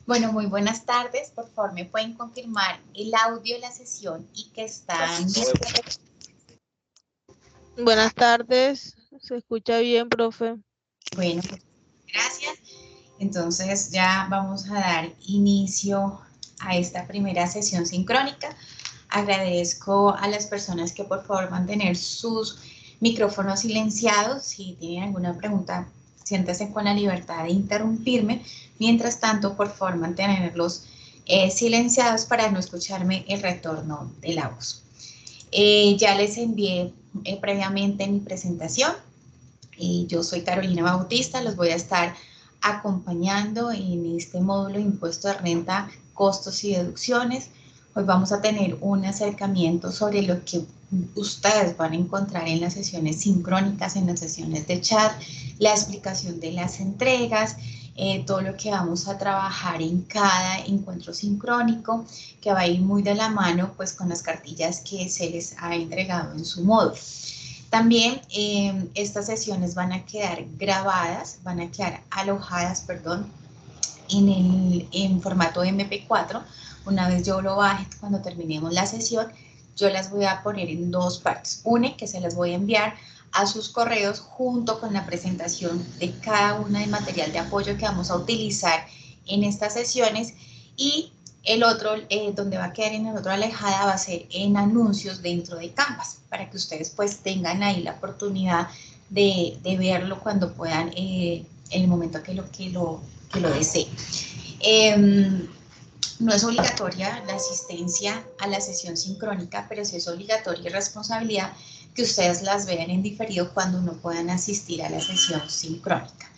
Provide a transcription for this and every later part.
Bueno, muy buenas tardes. Por favor, ¿me pueden confirmar el audio de la sesión y que están bien? Buenas tardes, se escucha bien, profe. Bueno, gracias. Entonces ya vamos a dar inicio a esta primera sesión sincrónica. Agradezco a las personas que por favor mantener sus micrófonos silenciados. Si tienen alguna pregunta, siéntese con la libertad de interrumpirme. Mientras tanto, por favor, mantenerlos silenciados para no escucharme el retorno de la voz. Ya les envié previamente mi presentación. Yo soy Carolina Bautista, los voy a estar acompañando en este módulo de impuesto de renta, costos y deducciones. Hoy vamos a tener un acercamiento sobre lo que ustedes van a encontrar en las sesiones sincrónicas, en las sesiones de chat, la explicación de las entregas, todo lo que vamos a trabajar en cada encuentro sincrónico, que va a ir muy de la mano pues con las cartillas que se les ha entregado en su módulo. También estas sesiones van a quedar grabadas, van a quedar alojadas, perdón, en formato MP4. Una vez yo lo baje, cuando terminemos la sesión, yo las voy a poner en dos partes. Una que se las voy a enviar a sus correos junto con la presentación de cada una del material de apoyo que vamos a utilizar en estas sesiones, y el otro, donde va a quedar en el otro alejada, va a ser en anuncios dentro de Canvas, para que ustedes pues tengan ahí la oportunidad de verlo cuando puedan, en el momento que lo deseen. No es obligatoria la asistencia a la sesión sincrónica, pero sí es obligatoria y responsabilidad que ustedes las vean en diferido cuando no puedan asistir a la sesión sincrónica.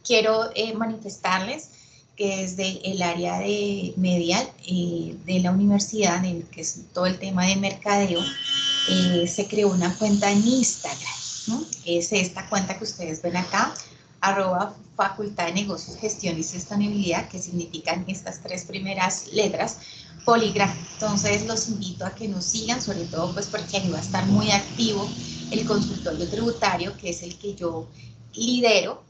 Quiero manifestarles que desde el área de Medial de la universidad, en que es todo el tema de mercadeo, se creó una cuenta en Instagram, ¿no? Es esta cuenta que ustedes ven acá, @Facultad de Negocios, Gestión y Sostenibilidad, que significan estas tres primeras letras, Poligram. Entonces los invito a que nos sigan, sobre todo pues porque ahí va a estar muy activo el consultorio tributario, que es el que yo lidero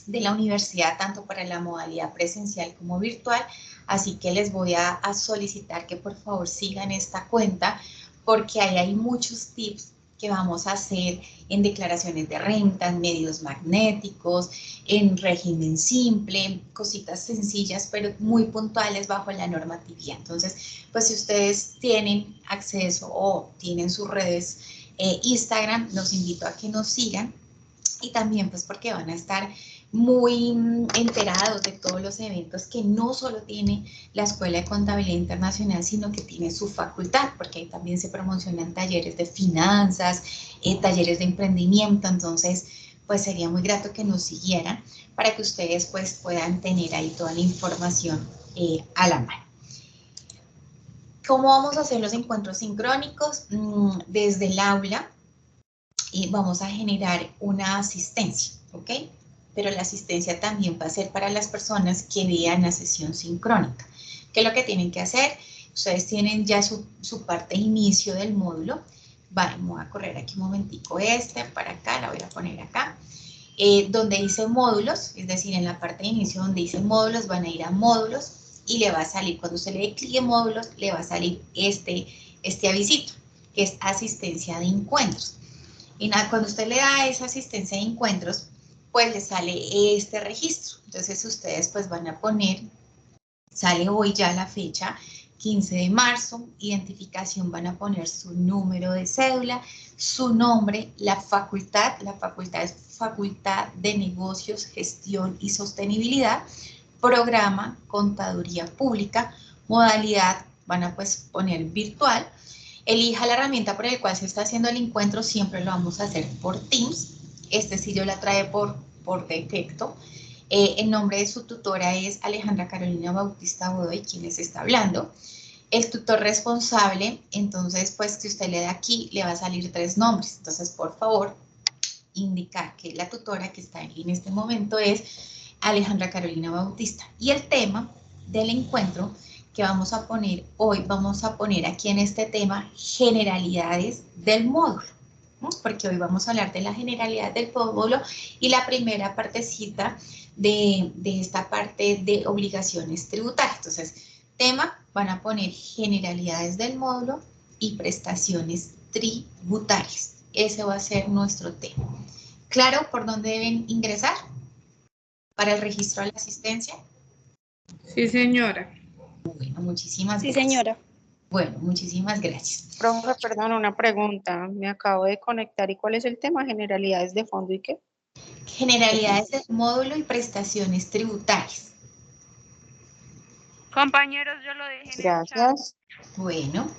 de la universidad, tanto para la modalidad presencial como virtual. Así que les voy a solicitar que por favor sigan esta cuenta, porque ahí hay muchos tips que vamos a hacer en declaraciones de renta, en medios magnéticos, en régimen simple, cositas sencillas pero muy puntuales bajo la normatividad. Entonces, pues si ustedes tienen acceso o tienen sus redes Instagram, los invito a que nos sigan, y también pues porque van a estar muy enterados de todos los eventos que no solo tiene la Escuela de Contabilidad Internacional, sino que tiene su facultad, porque ahí también se promocionan talleres de finanzas, talleres de emprendimiento. Entonces pues sería muy grato que nos siguieran para que ustedes pues puedan tener ahí toda la información a la mano. ¿Cómo vamos a hacer los encuentros sincrónicos? Desde el aula vamos a generar una asistencia, ¿ok? Pero la asistencia también va a ser para las personas que vean la sesión sincrónica. ¿Qué es lo que tienen que hacer? Ustedes tienen ya su parte de inicio del módulo. Vale, me voy a correr aquí un momentico para acá, la voy a poner acá. Donde dice módulos, es decir, en la parte de inicio donde dice módulos, van a ir a módulos y le va a salir, cuando usted le dé clic en módulos, le va a salir este avisito, que es asistencia de encuentros. Y nada, cuando usted le da esa asistencia de encuentros, pues le sale este registro. Entonces ustedes pues van a poner, sale hoy ya la fecha, 15 de marzo, identificación, van a poner su número de cédula, su nombre, la facultad es Facultad de Negocios, Gestión y Sostenibilidad, programa Contaduría Pública, modalidad, van a pues poner virtual. Elija la herramienta por la cual se está haciendo el encuentro, siempre lo vamos a hacer por Teams. Este sí yo la trae por defecto. El nombre de su tutora es Alejandra Carolina Bautista Godoy, quien les está hablando. El tutor responsable, entonces, pues si usted le da aquí, le va a salir 3 nombres. Entonces, por favor, indicar que la tutora que está en este momento es Alejandra Carolina Bautista. Y el tema del encuentro que vamos a poner hoy, vamos a poner aquí en este tema generalidades del módulo, ¿no? Porque hoy vamos a hablar de la generalidad del módulo, y la primera partecita de esta parte de obligaciones tributarias. Entonces, tema, van a poner generalidades del módulo y prestaciones tributarias. Ese va a ser nuestro tema. ¿Claro por dónde deben ingresar para el registro de la asistencia? Sí, señora. Bueno, muchísimas Sí, gracias. señora. Bueno, muchísimas gracias. Profe, perdón, una pregunta. Me acabo de conectar. ¿Y cuál es el tema? Generalidades de fondo y qué. Generalidades del módulo y prestaciones tributarias. Compañeros, yo lo dejé en el chat. Gracias. Bueno,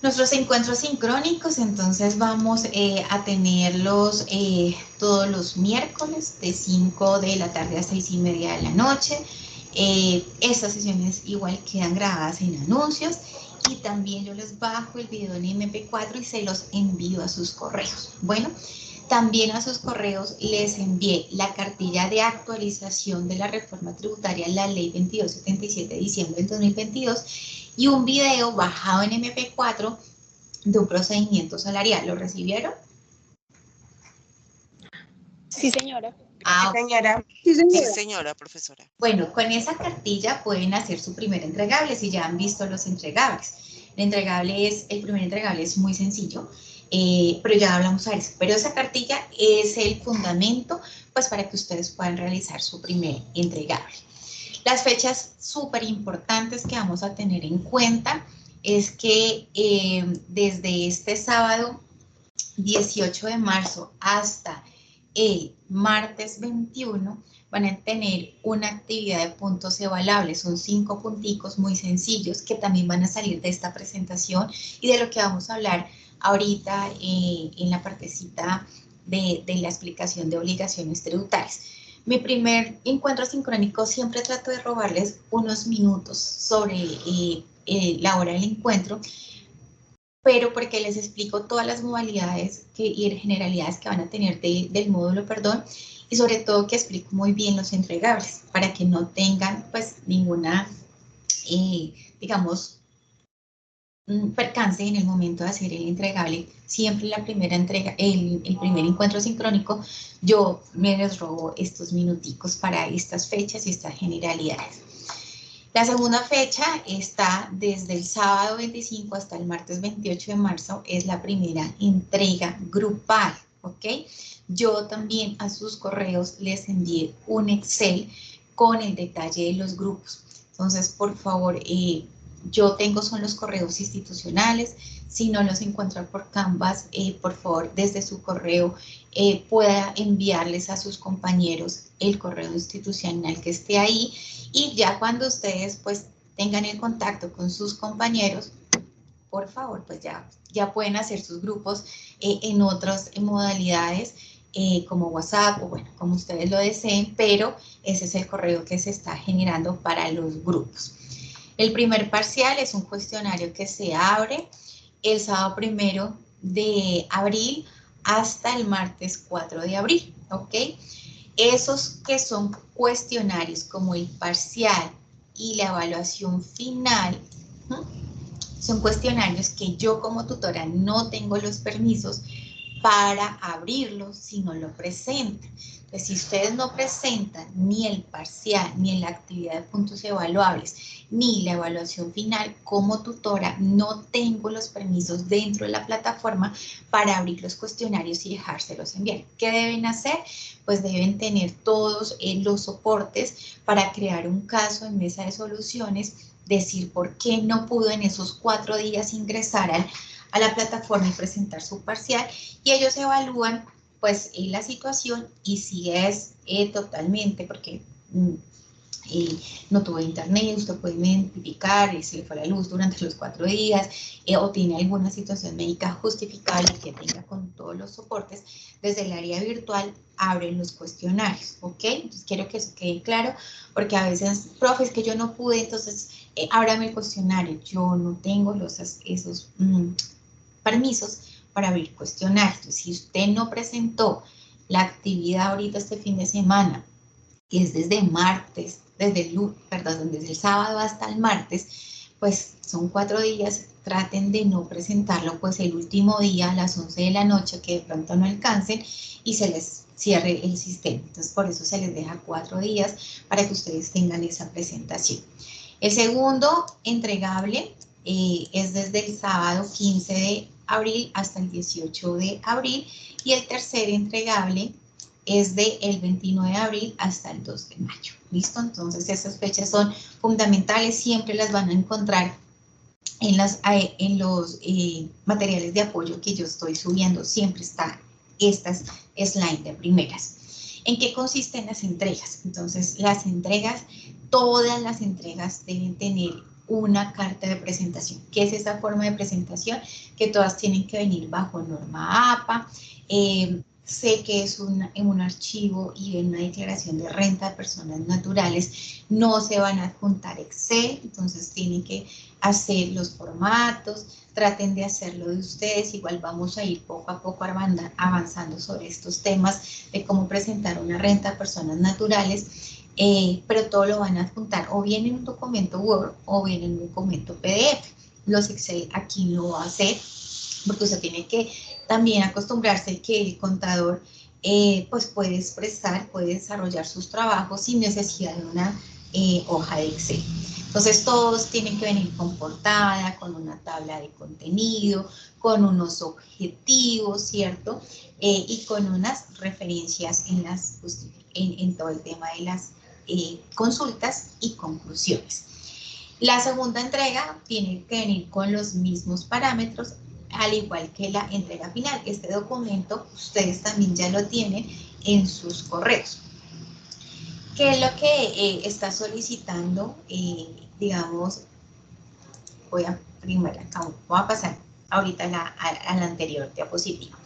nuestros encuentros sincrónicos, entonces vamos a tenerlos todos los miércoles de 5 de la tarde a 6:30 de la noche. Estas sesiones igual quedan grabadas en anuncios y también yo les bajo el video en MP4 y se los envío a sus correos. Bueno, también a sus correos les envié la cartilla de actualización de la reforma tributaria, la ley 2277 de diciembre del 2022, y un video bajado en MP4 de un procedimiento salarial. ¿Lo recibieron? Sí, señora. Ah, Señora. Sí, Sí, señora profesora. bueno, con esa cartilla pueden hacer su primer entregable si ya han visto los entregables. El primer entregable es muy sencillo, pero ya hablamos a eso. Pero esa cartilla es el fundamento, pues, para que ustedes puedan realizar su primer entregable. Las fechas súper importantes que vamos a tener en cuenta es que desde este sábado 18 de marzo hasta el martes 21 van a tener una actividad de puntos evaluables. Son 5 punticos muy sencillos que también van a salir de esta presentación y de lo que vamos a hablar ahorita en la partecita de la explicación de obligaciones tributarias. Mi primer encuentro sincrónico siempre trato de robarles unos minutos sobre la hora del encuentro, pero porque les explico todas las modalidades y generalidades que van a tener del módulo, perdón, y sobre todo que explico muy bien los entregables para que no tengan pues ninguna, digamos, percance en el momento de hacer el entregable. Siempre la primera entrega, el primer encuentro sincrónico, yo me les robo estos minuticos para estas fechas y estas generalidades. La segunda fecha está desde el sábado 25 hasta el martes 28 de marzo, es la primera entrega grupal, ¿ok? Yo también a sus correos les envié un Excel con el detalle de los grupos. Entonces, por favor, yo tengo son los correos institucionales. Si no los encuentran por Canvas, por favor, desde su correo pueda enviarles a sus compañeros el correo institucional que esté ahí. Y ya cuando ustedes pues tengan el contacto con sus compañeros, por favor, pues ya pueden hacer sus grupos en otras modalidades como WhatsApp o bueno, como ustedes lo deseen, pero ese es el correo que se está generando para los grupos. El primer parcial es un cuestionario que se abre el sábado 1 de abril hasta el martes 4 de abril, ¿ok? Esos que son cuestionarios como el parcial y la evaluación final, son cuestionarios que yo como tutora no tengo los permisos para abrirlos si no lo presentan. Entonces, si ustedes no presentan ni el parcial, ni la actividad de puntos evaluables, ni la evaluación final, como tutora no tengo los permisos dentro de la plataforma para abrir los cuestionarios y dejárselos enviar. ¿Qué deben hacer? Pues deben tener todos los soportes para crear un caso en mesa de soluciones, decir por qué no pudo en esos 4 días ingresar a la plataforma y presentar su parcial, y ellos evalúan pues la situación y si es totalmente, porque no tuvo internet, usted puede identificar, se le fue la luz durante los 4 días, o tiene alguna situación médica justificable que tenga con todos los soportes, desde el área virtual abren los cuestionarios, ¿ok? Entonces quiero que eso quede claro, porque a veces, profe, es que yo no pude, entonces ábrame el cuestionario. Yo no tengo esos permisos para abrir cuestionarios. Entonces, si usted no presentó la actividad ahorita este fin de semana, que es desde martes, desde el sábado hasta el martes, pues son 4 días, traten de no presentarlo pues el último día a las 11 de la noche, que de pronto no alcancen y se les cierre el sistema. Entonces, por eso se les deja 4 días para que ustedes tengan esa presentación. El segundo entregable es desde el sábado 15 de abril hasta el 18 de abril y el tercer entregable es del 29 de abril hasta el 2 de mayo. ¿Listo? Entonces, esas fechas son fundamentales, siempre las van a encontrar en los materiales de apoyo que yo estoy subiendo, siempre están estas slides de primeras. ¿En qué consisten las entregas? Entonces, las entregas, todas las entregas deben tener una carta de presentación. ¿Qué es esa forma de presentación? Que todas tienen que venir bajo norma APA. Sé que es un archivo y en una declaración de renta de personas naturales no se van a adjuntar Excel, entonces tienen que hacer los formatos, traten de hacerlo de ustedes, igual vamos a ir poco a poco avanzando sobre estos temas de cómo presentar una renta de personas naturales, pero todo lo van a adjuntar o bien en un documento Word o bien en un documento PDF. Los Excel aquí no va a hacer, porque usted tiene que también acostumbrarse que el contador pues puede expresar, puede desarrollar sus trabajos sin necesidad de una hoja de Excel. Entonces todos tienen que venir con portada, con una tabla de contenido, con unos objetivos, ¿cierto? Y con unas referencias en todo el tema de las consultas y conclusiones. La segunda entrega tiene que venir con los mismos parámetros, al igual que la entrega final. Este documento ustedes también ya lo tienen en sus correos. ¿Qué es lo que está solicitando? Digamos, voy a pasar ahorita a la anterior diapositiva.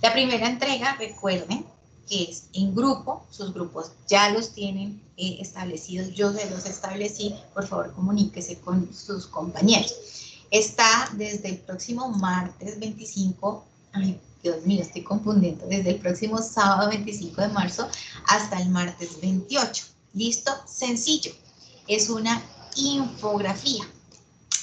La primera entrega, recuerden que es en grupo, sus grupos ya los tienen establecidos, yo se los establecí, por favor comuníquese con sus compañeros. Está desde el próximo martes 25, ay Dios mío, estoy confundiendo, desde el próximo sábado 25 de marzo hasta el martes 28. ¿Listo? Sencillo. Es una infografía.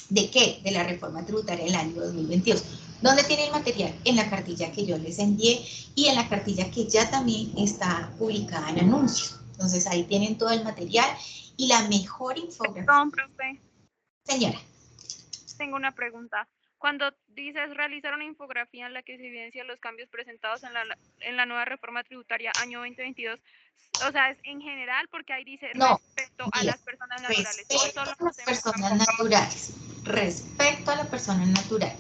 ¿De qué? De la reforma tributaria del año 2022. ¿Dónde tiene el material? En la cartilla que yo les envié y en la cartilla que ya también está publicada en anuncios. Entonces ahí tienen todo el material y la mejor infografía. Perdón, profe. Señora. Tengo una pregunta. Cuando dices realizar una infografía en la que se evidencian los cambios presentados en la nueva reforma tributaria año 2022, o sea, es en general porque ahí dice No, respecto a las personas naturales. Respecto a las personas naturales. Respecto a la persona natural.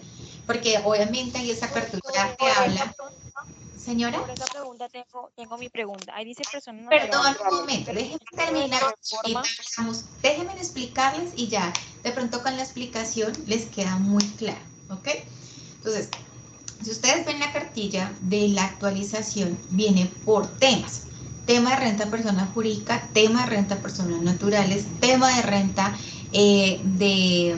Porque obviamente ahí esa apertura que habla. Señora. Por esa pregunta tengo mi pregunta. Ahí dice personas Perdón, naturales. un momento, déjenme terminar. Déjenme explicarles y ya, de pronto con la explicación les queda muy claro, ¿ok? Entonces, si ustedes ven la cartilla de la actualización, viene por temas. Tema de renta persona jurídica, tema de renta personas naturales, tema de renta de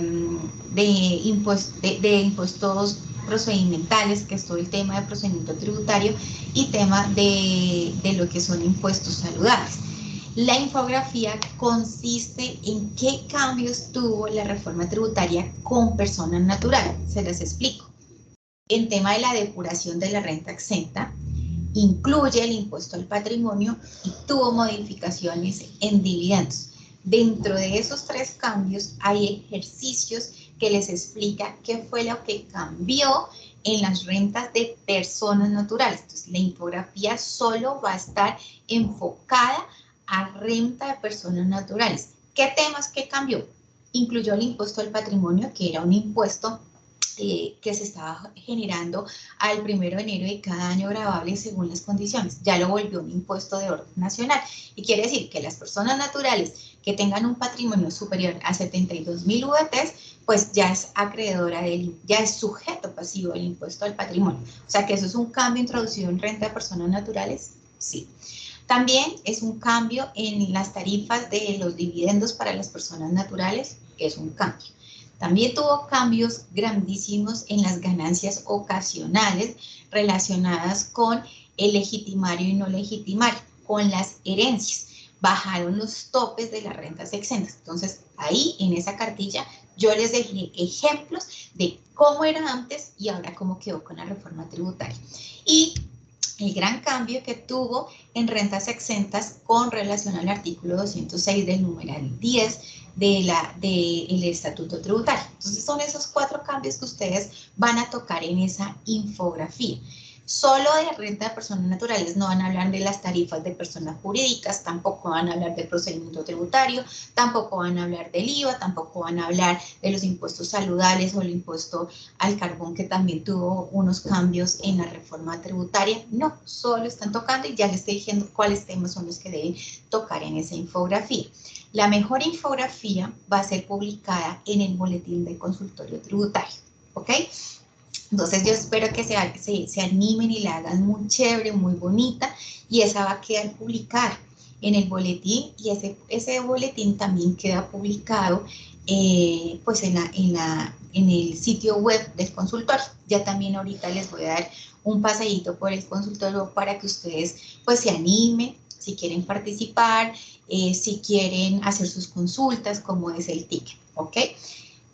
impuestos procedimentales, que es todo el tema de procedimiento tributario, y tema de lo que son impuestos saludables. La infografía consiste en qué cambios tuvo la reforma tributaria con personas naturales. Se les explico. En tema de la depuración de la renta exenta, incluye el impuesto al patrimonio y tuvo modificaciones en dividendos. Dentro de esos 3 cambios hay ejercicios que les explica qué fue lo que cambió en las rentas de personas naturales. Entonces, la infografía solo va a estar enfocada a renta de personas naturales. ¿Qué temas que cambió? Incluyó el impuesto al patrimonio, que era un impuesto que se estaba generando al 1 de enero de cada año gravable según las condiciones. Ya lo volvió un impuesto de orden nacional. Y quiere decir que las personas naturales que tengan un patrimonio superior a 72.000 UETs, pues ya es acreedora ya es sujeto pasivo del impuesto al patrimonio. O sea que eso es un cambio introducido en renta de personas naturales, sí. También es un cambio en las tarifas de los dividendos para las personas naturales, que es un cambio. También tuvo cambios grandísimos en las ganancias ocasionales relacionadas con el legitimario y no legitimario, con las herencias. Bajaron los topes de las rentas exentas. Entonces, ahí en esa cartilla yo les dejé ejemplos de cómo era antes y ahora cómo quedó con la reforma tributaria. Y el gran cambio que tuvo en rentas exentas con relación al artículo 206 del numeral 10 del Estatuto Tributario. Entonces son esos 4 cambios que ustedes van a tocar en esa infografía. Solo de renta de personas naturales, no van a hablar de las tarifas de personas jurídicas, tampoco van a hablar del procedimiento tributario, tampoco van a hablar del IVA, tampoco van a hablar de los impuestos saludables o el impuesto al carbón, que también tuvo unos cambios en la reforma tributaria. No, solo están tocando y ya les estoy diciendo cuáles temas son los que deben tocar en esa infografía. La mejor infografía va a ser publicada en el boletín del consultorio tributario, ¿ok? Entonces yo espero que se animen y la hagan muy chévere, muy bonita, y esa va a quedar publicada en el boletín, y ese boletín también queda publicado pues en el sitio web del consultorio. Ya también ahorita les voy a dar un paseíto por el consultorio para que ustedes pues se animen, si quieren participar, si quieren hacer sus consultas, como es el ticket, ¿ok?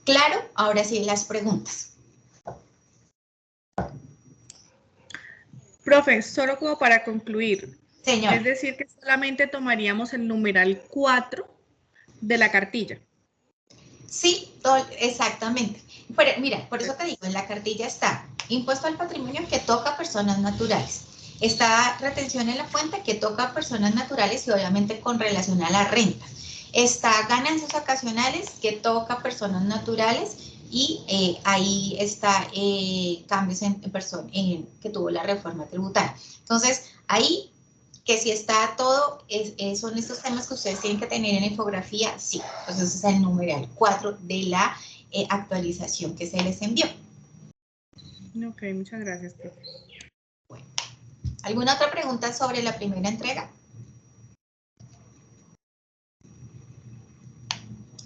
Claro, ahora sí las preguntas. Profe, solo como para concluir. Señor. Es decir, que solamente tomaríamos el numeral 4 de la cartilla. Sí, exactamente. Pero mira, por eso te digo, en la cartilla está impuesto al patrimonio, que toca a personas naturales. Está retención en la fuente, que toca a personas naturales y obviamente con relación a la renta. Está ganancias ocasionales, que toca a personas naturales, y ahí está cambios que tuvo la reforma tributaria. Entonces, ahí, que si está todo, son estos temas que ustedes tienen que tener en la infografía, sí. Entonces, es el numeral 4 de la actualización que se les envió. Ok, muchas gracias, profe. Bueno, ¿alguna otra pregunta sobre la primera entrega?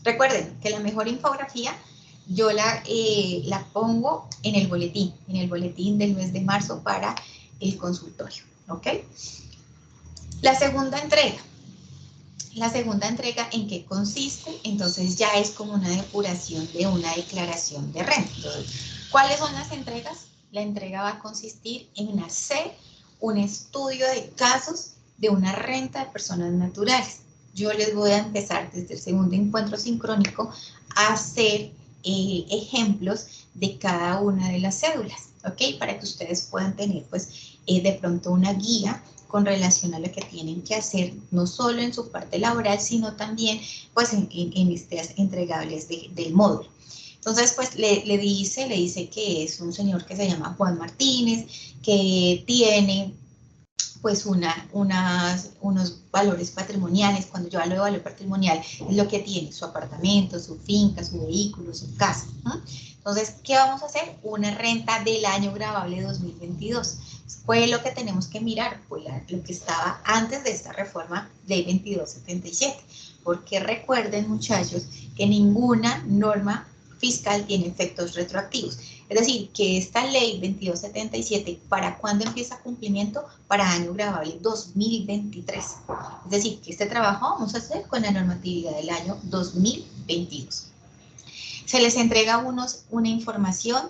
Recuerden que la mejor infografía yo la pongo en el boletín del mes de marzo para el consultorio, ¿ok? La segunda entrega, ¿en qué consiste? Entonces ya es como una depuración de una declaración de renta. Entonces, ¿cuáles son las entregas? La entrega va a consistir en hacer un estudio de casos de una renta de personas naturales. Yo les voy a empezar desde el segundo encuentro sincrónico a hacer ejemplos de cada una de las cédulas, ¿ok? Para que ustedes puedan tener, pues, de pronto una guía con relación a lo que tienen que hacer, no solo en su parte laboral, sino también, pues, en estas entregables del módulo. Entonces, pues, le dice que es un señor que se llama Juan Martínez, que tiene pues unos valores patrimoniales. Cuando yo hablo de valor patrimonial, es lo que tiene: su apartamento, su finca, su vehículo, su casa, ¿no? Entonces, ¿qué vamos a hacer? Una renta del año gravable 2022. Fue lo que tenemos que mirar, pues lo que estaba antes de esta reforma Ley 2277. Porque recuerden, muchachos, que ninguna norma fiscal tiene efectos retroactivos. Es decir, que esta ley 2277, ¿para cuándo empieza cumplimiento? Para año gravable 2023. Es decir, que este trabajo vamos a hacer con la normatividad del año 2022. Se les entrega a unos una información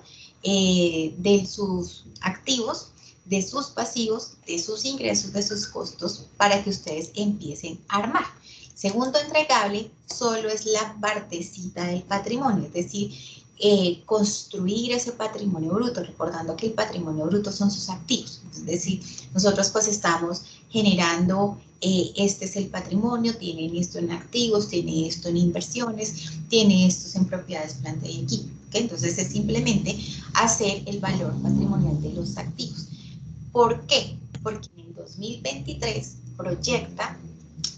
de sus activos, de sus pasivos, de sus ingresos, de sus costos, para que ustedes empiecen a armar. Segundo entregable solo es la partecita del patrimonio, es decir, construir ese patrimonio bruto, recordando que el patrimonio bruto son sus activos. Es decir, nosotros pues estamos generando, este es el patrimonio, tienen esto en activos, tiene esto en inversiones, tiene esto en propiedades, planta y equipo. ¿Okay? Entonces es simplemente hacer el valor patrimonial de los activos. ¿Por qué? Porque en el 2023 proyecta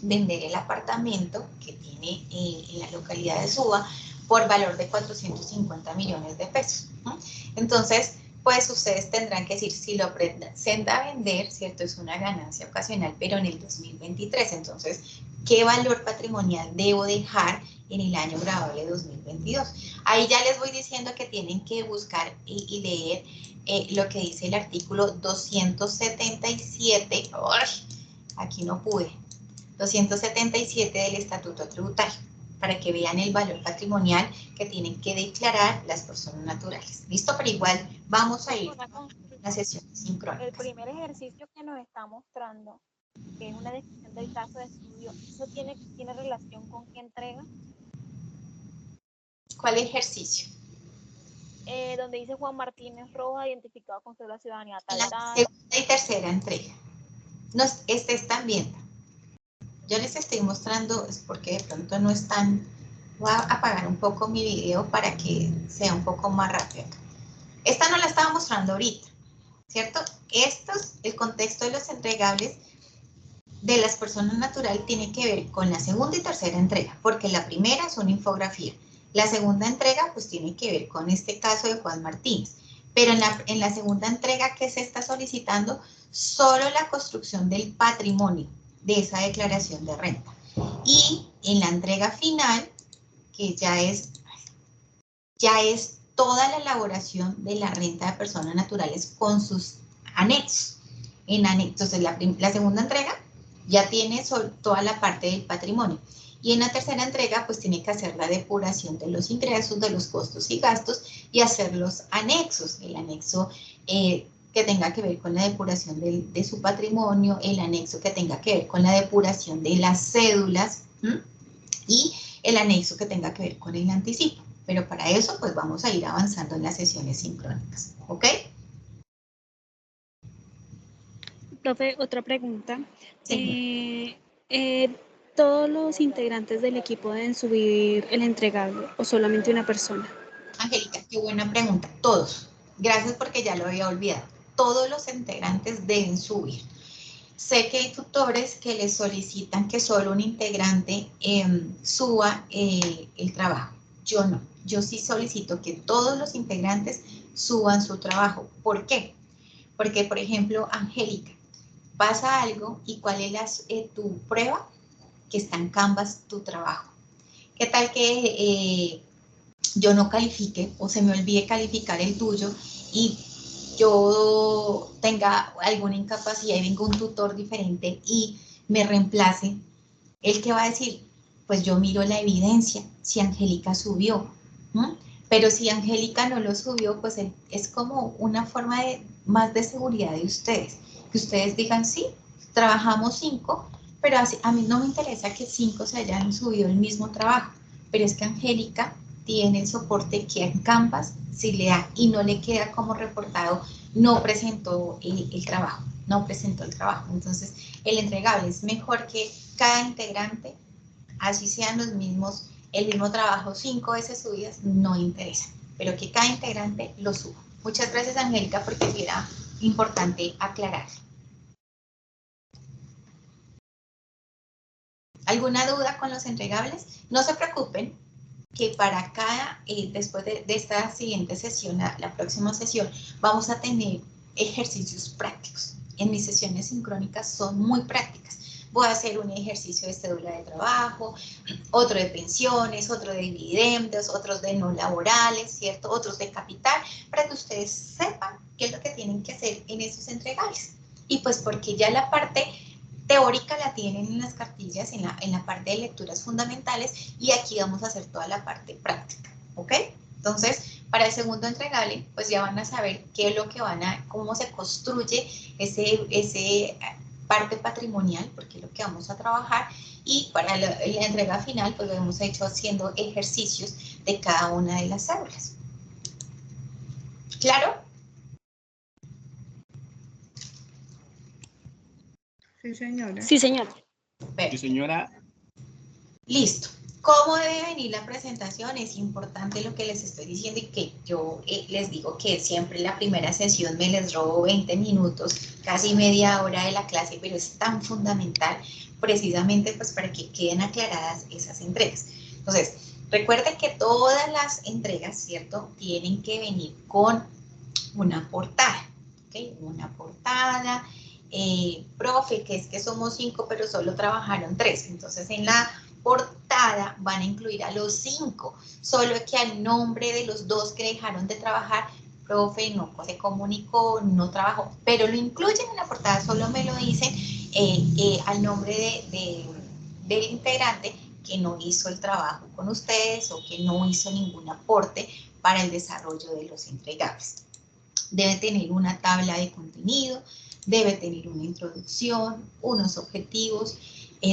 vender el apartamento que tiene en la localidad de Suba por valor de 450 millones de pesos, ¿no? Entonces, pues ustedes tendrán que decir, si lo presenta a vender, ¿cierto? Es una ganancia ocasional, pero en el 2023. Entonces, ¿qué valor patrimonial debo dejar en el año gravable 2022? Ahí ya les voy diciendo que tienen que buscar y leer lo que dice el artículo 277. ¡Ay! Aquí no pude. 277 del Estatuto Tributario. para que vean el valor patrimonial que tienen que declarar las personas naturales. ¿Listo? Pero igual vamos a ir a las sesiones sincrónicas. El primer ejercicio que nos está mostrando, que es una descripción del caso de estudio, ¿eso tiene relación con qué entrega? ¿Cuál ejercicio? Donde dice Juan Martínez Rojas, identificado con cédula ciudadanía tal, La tal. segunda y tercera entrega. Este están viendo. Yo les estoy mostrando, es porque de pronto no están. Voy a apagar un poco mi video para que sea un poco más rápido. Esta no la estaba mostrando ahorita, ¿cierto? El contexto de los entregables de las personas naturales tiene que ver con la segunda y tercera entrega, porque la primera es una infografía. La segunda entrega, pues, tiene que ver con este caso de Juan Martínez. Pero en la segunda entrega, ¿qué se está solicitando? Solo la construcción del patrimonio de esa declaración de renta. Y en la entrega final, que ya es toda la elaboración de la renta de personas naturales con sus anexos. Entonces, la segunda entrega ya tiene toda la parte del patrimonio. Y en la tercera entrega, pues tiene que hacer la depuración de los ingresos, de los costos y gastos y hacer los anexos. El anexo que tenga que ver con la depuración de su patrimonio, el anexo que tenga que ver con la depuración de las cédulas y el anexo que tenga que ver con el anticipo. Pero para eso, pues vamos a ir avanzando en las sesiones sincrónicas. ¿Ok? Profe, otra pregunta. Sí. ¿Todos los integrantes del equipo deben subir el entregable o solamente una persona? Angélica, qué buena pregunta. Todos. Gracias porque ya lo había olvidado. Todos los integrantes deben subir. Sé que hay tutores que les solicitan que solo un integrante suba el trabajo. Yo no. Yo sí solicito que todos los integrantes suban su trabajo. ¿Por qué? Porque, por ejemplo, Angélica, pasa algo y ¿cuál es tu prueba? Que está en Canvas tu trabajo. ¿Qué tal que yo no califique o se me olvide calificar el tuyo y yo tenga alguna incapacidad y venga un tutor diferente y me reemplace? ¿Él qué va a decir? Pues yo miro la evidencia, si Angélica subió. Pero si Angélica no lo subió, pues es como una forma más de seguridad de ustedes. Que ustedes digan, sí, trabajamos 5, pero a mí no me interesa que 5 se hayan subido el mismo trabajo. Pero es que Angélica tiene el soporte que en Canvas si le da y no le queda como reportado, no presentó el trabajo, no presentó el trabajo. Entonces, el entregable es mejor que cada integrante, así sean el mismo trabajo 5 veces subidas, no interesa, pero que cada integrante lo suba. Muchas gracias, Angélica, porque sí era importante aclarar. ¿Alguna duda con los entregables? No se preocupen, que para cada, después de esta siguiente sesión, la próxima sesión, vamos a tener ejercicios prácticos. En mis sesiones sincrónicas son muy prácticas. Voy a hacer un ejercicio de cédula de trabajo, otro de pensiones, otro de dividendos, otros de no laborales, ¿cierto? Otros de capital, para que ustedes sepan qué es lo que tienen que hacer en esos entregables. Y pues porque ya la parte teórica la tienen en las cartillas, en la parte de lecturas fundamentales, y aquí vamos a hacer toda la parte práctica, ¿ok? Entonces, para el segundo entregable, pues ya van a saber qué es lo que cómo se construye ese parte patrimonial, porque es lo que vamos a trabajar, y para la entrega final, pues lo hemos hecho haciendo ejercicios de cada una de las cédulas. ¿Claro? Sí, señora. Sí, señora. Perfecto. Sí, señora. Listo. ¿Cómo debe venir la presentación? Es importante lo que les estoy diciendo y que yo les digo que siempre la primera sesión me les robo 20 minutos, casi media hora de la clase, pero es tan fundamental precisamente pues para que queden aclaradas esas entregas. Entonces, recuerden que todas las entregas, ¿cierto? Tienen que venir con una portada, ¿ok? Una portada. Profe, que es que somos 5, pero solo trabajaron 3. Entonces, en la portada van a incluir a los 5, solo que al nombre de los 2 que dejaron de trabajar, profe, no se comunicó, no trabajó, pero lo incluyen en la portada, solo me lo dicen al nombre del integrante que no hizo el trabajo con ustedes o que no hizo ningún aporte para el desarrollo de los entregables. Debe tener una tabla de contenido, debe tener una introducción, unos objetivos,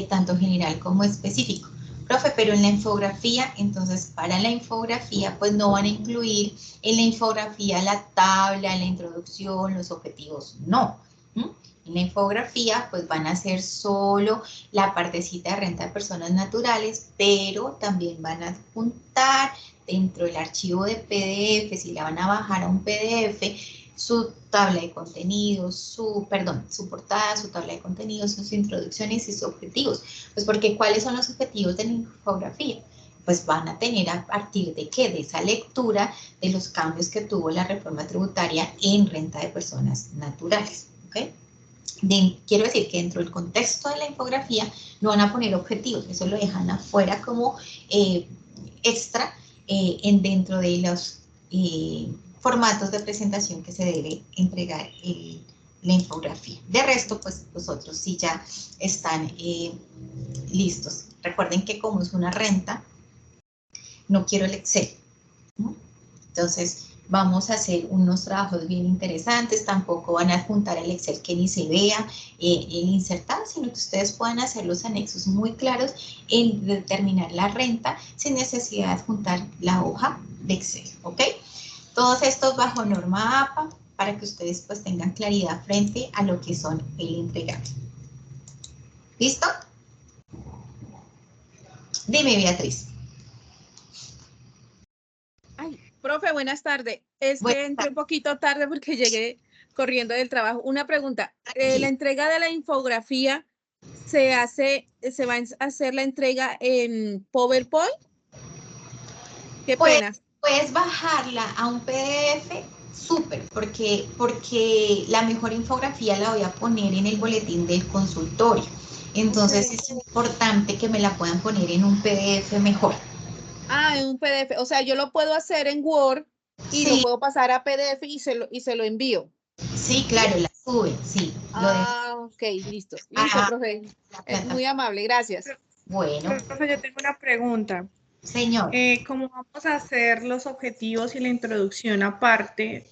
tanto general como específico. Profe, pero en la infografía, entonces para la infografía pues no van a incluir en la infografía la tabla, la introducción, los objetivos, no. En la infografía pues van a ser solo la partecita de renta de personas naturales, pero también van a adjuntar dentro del archivo de PDF, si la van a bajar a un PDF, su tabla de contenidos, su portada, su tabla de contenidos, sus introducciones y sus objetivos. Pues porque ¿cuáles son los objetivos de la infografía? Pues van a tener a partir de qué, de esa lectura de los cambios que tuvo la reforma tributaria en renta de personas naturales, ¿ok? Quiero decir que dentro del contexto de la infografía no van a poner objetivos, eso lo dejan afuera como extra dentro de los formatos de presentación que se debe entregar la infografía. De resto, pues los otros sí ya están listos. Recuerden que como es una renta, no quiero el Excel, ¿no? Entonces, vamos a hacer unos trabajos bien interesantes, tampoco van a adjuntar el Excel que ni se vea el insertar, sino que ustedes puedan hacer los anexos muy claros en determinar la renta sin necesidad de adjuntar la hoja de Excel, ¿ok? Todos estos bajo norma APA para que ustedes pues tengan claridad frente a lo que son el entregable. ¿Listo? Dime, Beatriz. Ay, profe, buenas tardes. Es que entré un poquito tarde porque llegué corriendo del trabajo. Una pregunta. La entrega de la infografía se va a hacer la entrega en PowerPoint. Qué pena. Puedes bajarla a un PDF, súper, porque la mejor infografía la voy a poner en el boletín del consultorio. Entonces es importante que me la puedan poner en un PDF mejor. Ah, en un PDF. O sea, yo lo puedo hacer en Word y Sí. lo puedo pasar a PDF y se lo envío. Sí, claro, la suben, sí. Ok, listo. Listo, profe. Es muy amable, gracias. Bueno. Profe, yo tengo una pregunta. Señor. Como vamos a hacer los objetivos y la introducción aparte,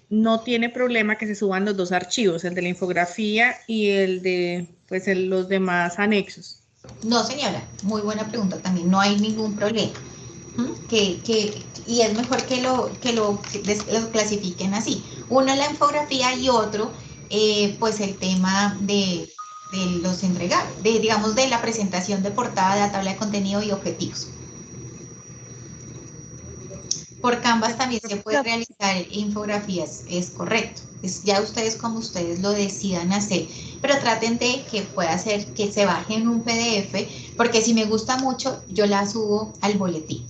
no tiene problema que se suban los dos archivos, el de la infografía y el de los demás anexos. No, señora, muy buena pregunta también, no hay ningún problema. Y es mejor que lo clasifiquen así. Uno la infografía y otro, pues el tema de los entregables, digamos, de la presentación de portada, de la tabla de contenido y objetivos. Por Canvas también se puede realizar infografías, es correcto. Es ya ustedes como ustedes lo decidan hacer, pero traten de que pueda ser que se baje en un PDF, porque si me gusta mucho, yo la subo al boletín.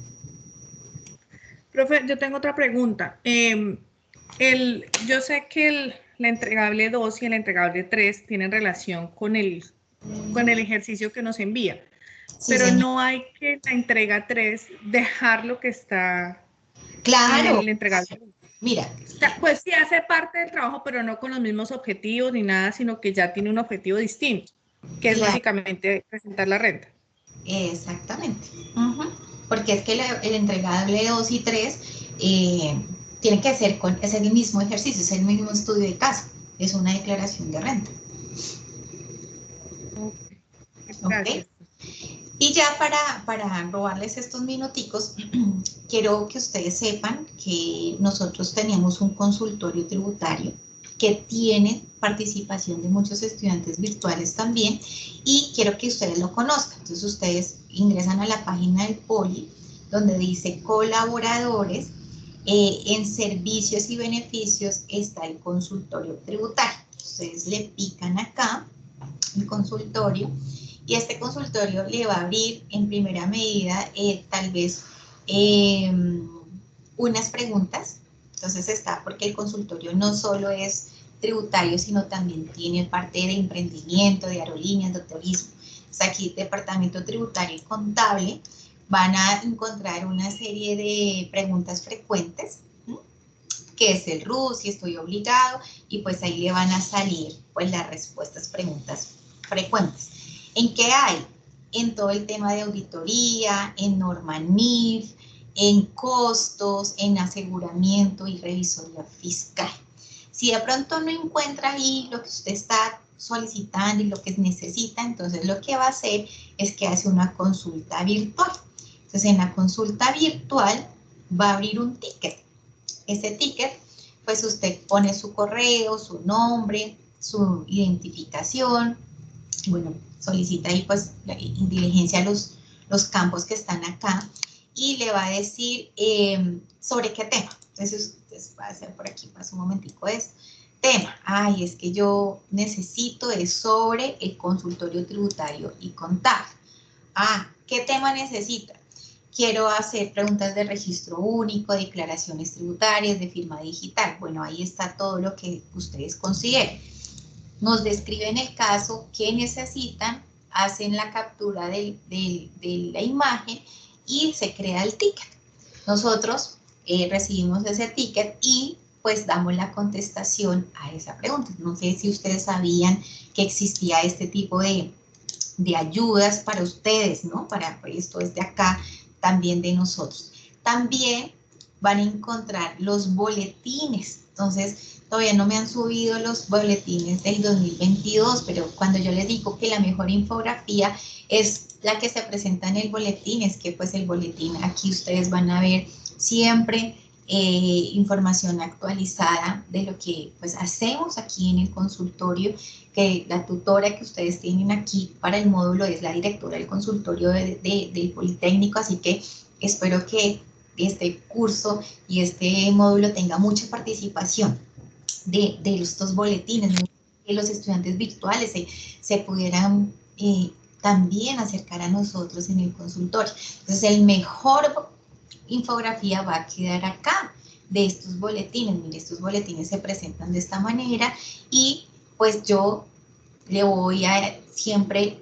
Profe, yo tengo otra pregunta. Yo sé que la entregable 2 y el entregable 3 tienen relación con el ejercicio que nos envía, sí, pero señor. No hay que la entrega 3 dejar lo que está claro. en el entregable. Mira. O sea, pues sí hace parte del trabajo, pero no con los mismos objetivos ni nada, sino que ya tiene un objetivo distinto, que es básicamente presentar la renta. Exactamente. Porque es que el entregable 2 y 3 tiene que hacer es el mismo ejercicio, es el mismo estudio de caso, es una declaración de renta. Gracias. ¿Okay? Y ya para robarles estos minuticos, quiero que ustedes sepan que nosotros teníamos un consultorio tributario que tiene participación de muchos estudiantes virtuales también, y quiero que ustedes lo conozcan. Entonces ustedes ingresan a la página del Poli, donde dice colaboradores, en servicios y beneficios está el consultorio tributario. Ustedes le pican acá, el consultorio, y este consultorio le va a abrir en primera medida tal vez unas preguntas. Entonces está, porque el consultorio no solo es tributario, sino también tiene parte de emprendimiento, de aerolíneas, de turismo. Entonces aquí departamento tributario y contable van a encontrar una serie de preguntas frecuentes, que es el RUS, si estoy obligado, y pues ahí le van a salir pues las respuestas, preguntas frecuentes. ¿En qué hay? en todo el tema de auditoría, en norma NIF, en costos, en aseguramiento y revisoría fiscal. Si de pronto no encuentra ahí lo que usted está solicitando y lo que necesita, entonces lo que va a hacer es que hace una consulta virtual. Entonces en la consulta virtual va a abrir un ticket. Ese ticket, pues usted pone su correo, su nombre, su identificación, bueno, solicita ahí pues diligencia los campos que están acá y le va a decir sobre qué tema. Entonces, va a hacer por aquí, paso un momentico esto. Tema, ay, es que yo necesito es sobre el consultorio tributario y contable. Ah, ¿qué tema necesita? Quiero hacer preguntas de registro único, declaraciones tributarias, de firma digital. Bueno, ahí está todo lo que ustedes consideren. Nos describen el caso, qué necesitan, hacen la captura de la imagen y se crea el ticket. Nosotros recibimos ese ticket y pues damos la contestación a esa pregunta. No sé si ustedes sabían que existía este tipo de ayudas para ustedes, ¿no? Para esto es de acá, también de nosotros. También van a encontrar los boletines. Entonces, todavía no me han subido los boletines del 2022, pero cuando yo les digo que la mejor infografía es la que se presenta en el boletín, es que pues el boletín, aquí ustedes van a ver siempre información actualizada de lo que pues hacemos aquí en el consultorio, que la tutora que ustedes tienen aquí para el módulo es la directora del consultorio del Politécnico, así que espero que este curso y este módulo tenga mucha participación de estos boletines, que los estudiantes virtuales se pudieran también acercar a nosotros en el consultorio. Entonces, el mejor infografía va a quedar acá de estos boletines. Mire, estos boletines se presentan de esta manera y pues yo le voy a siempre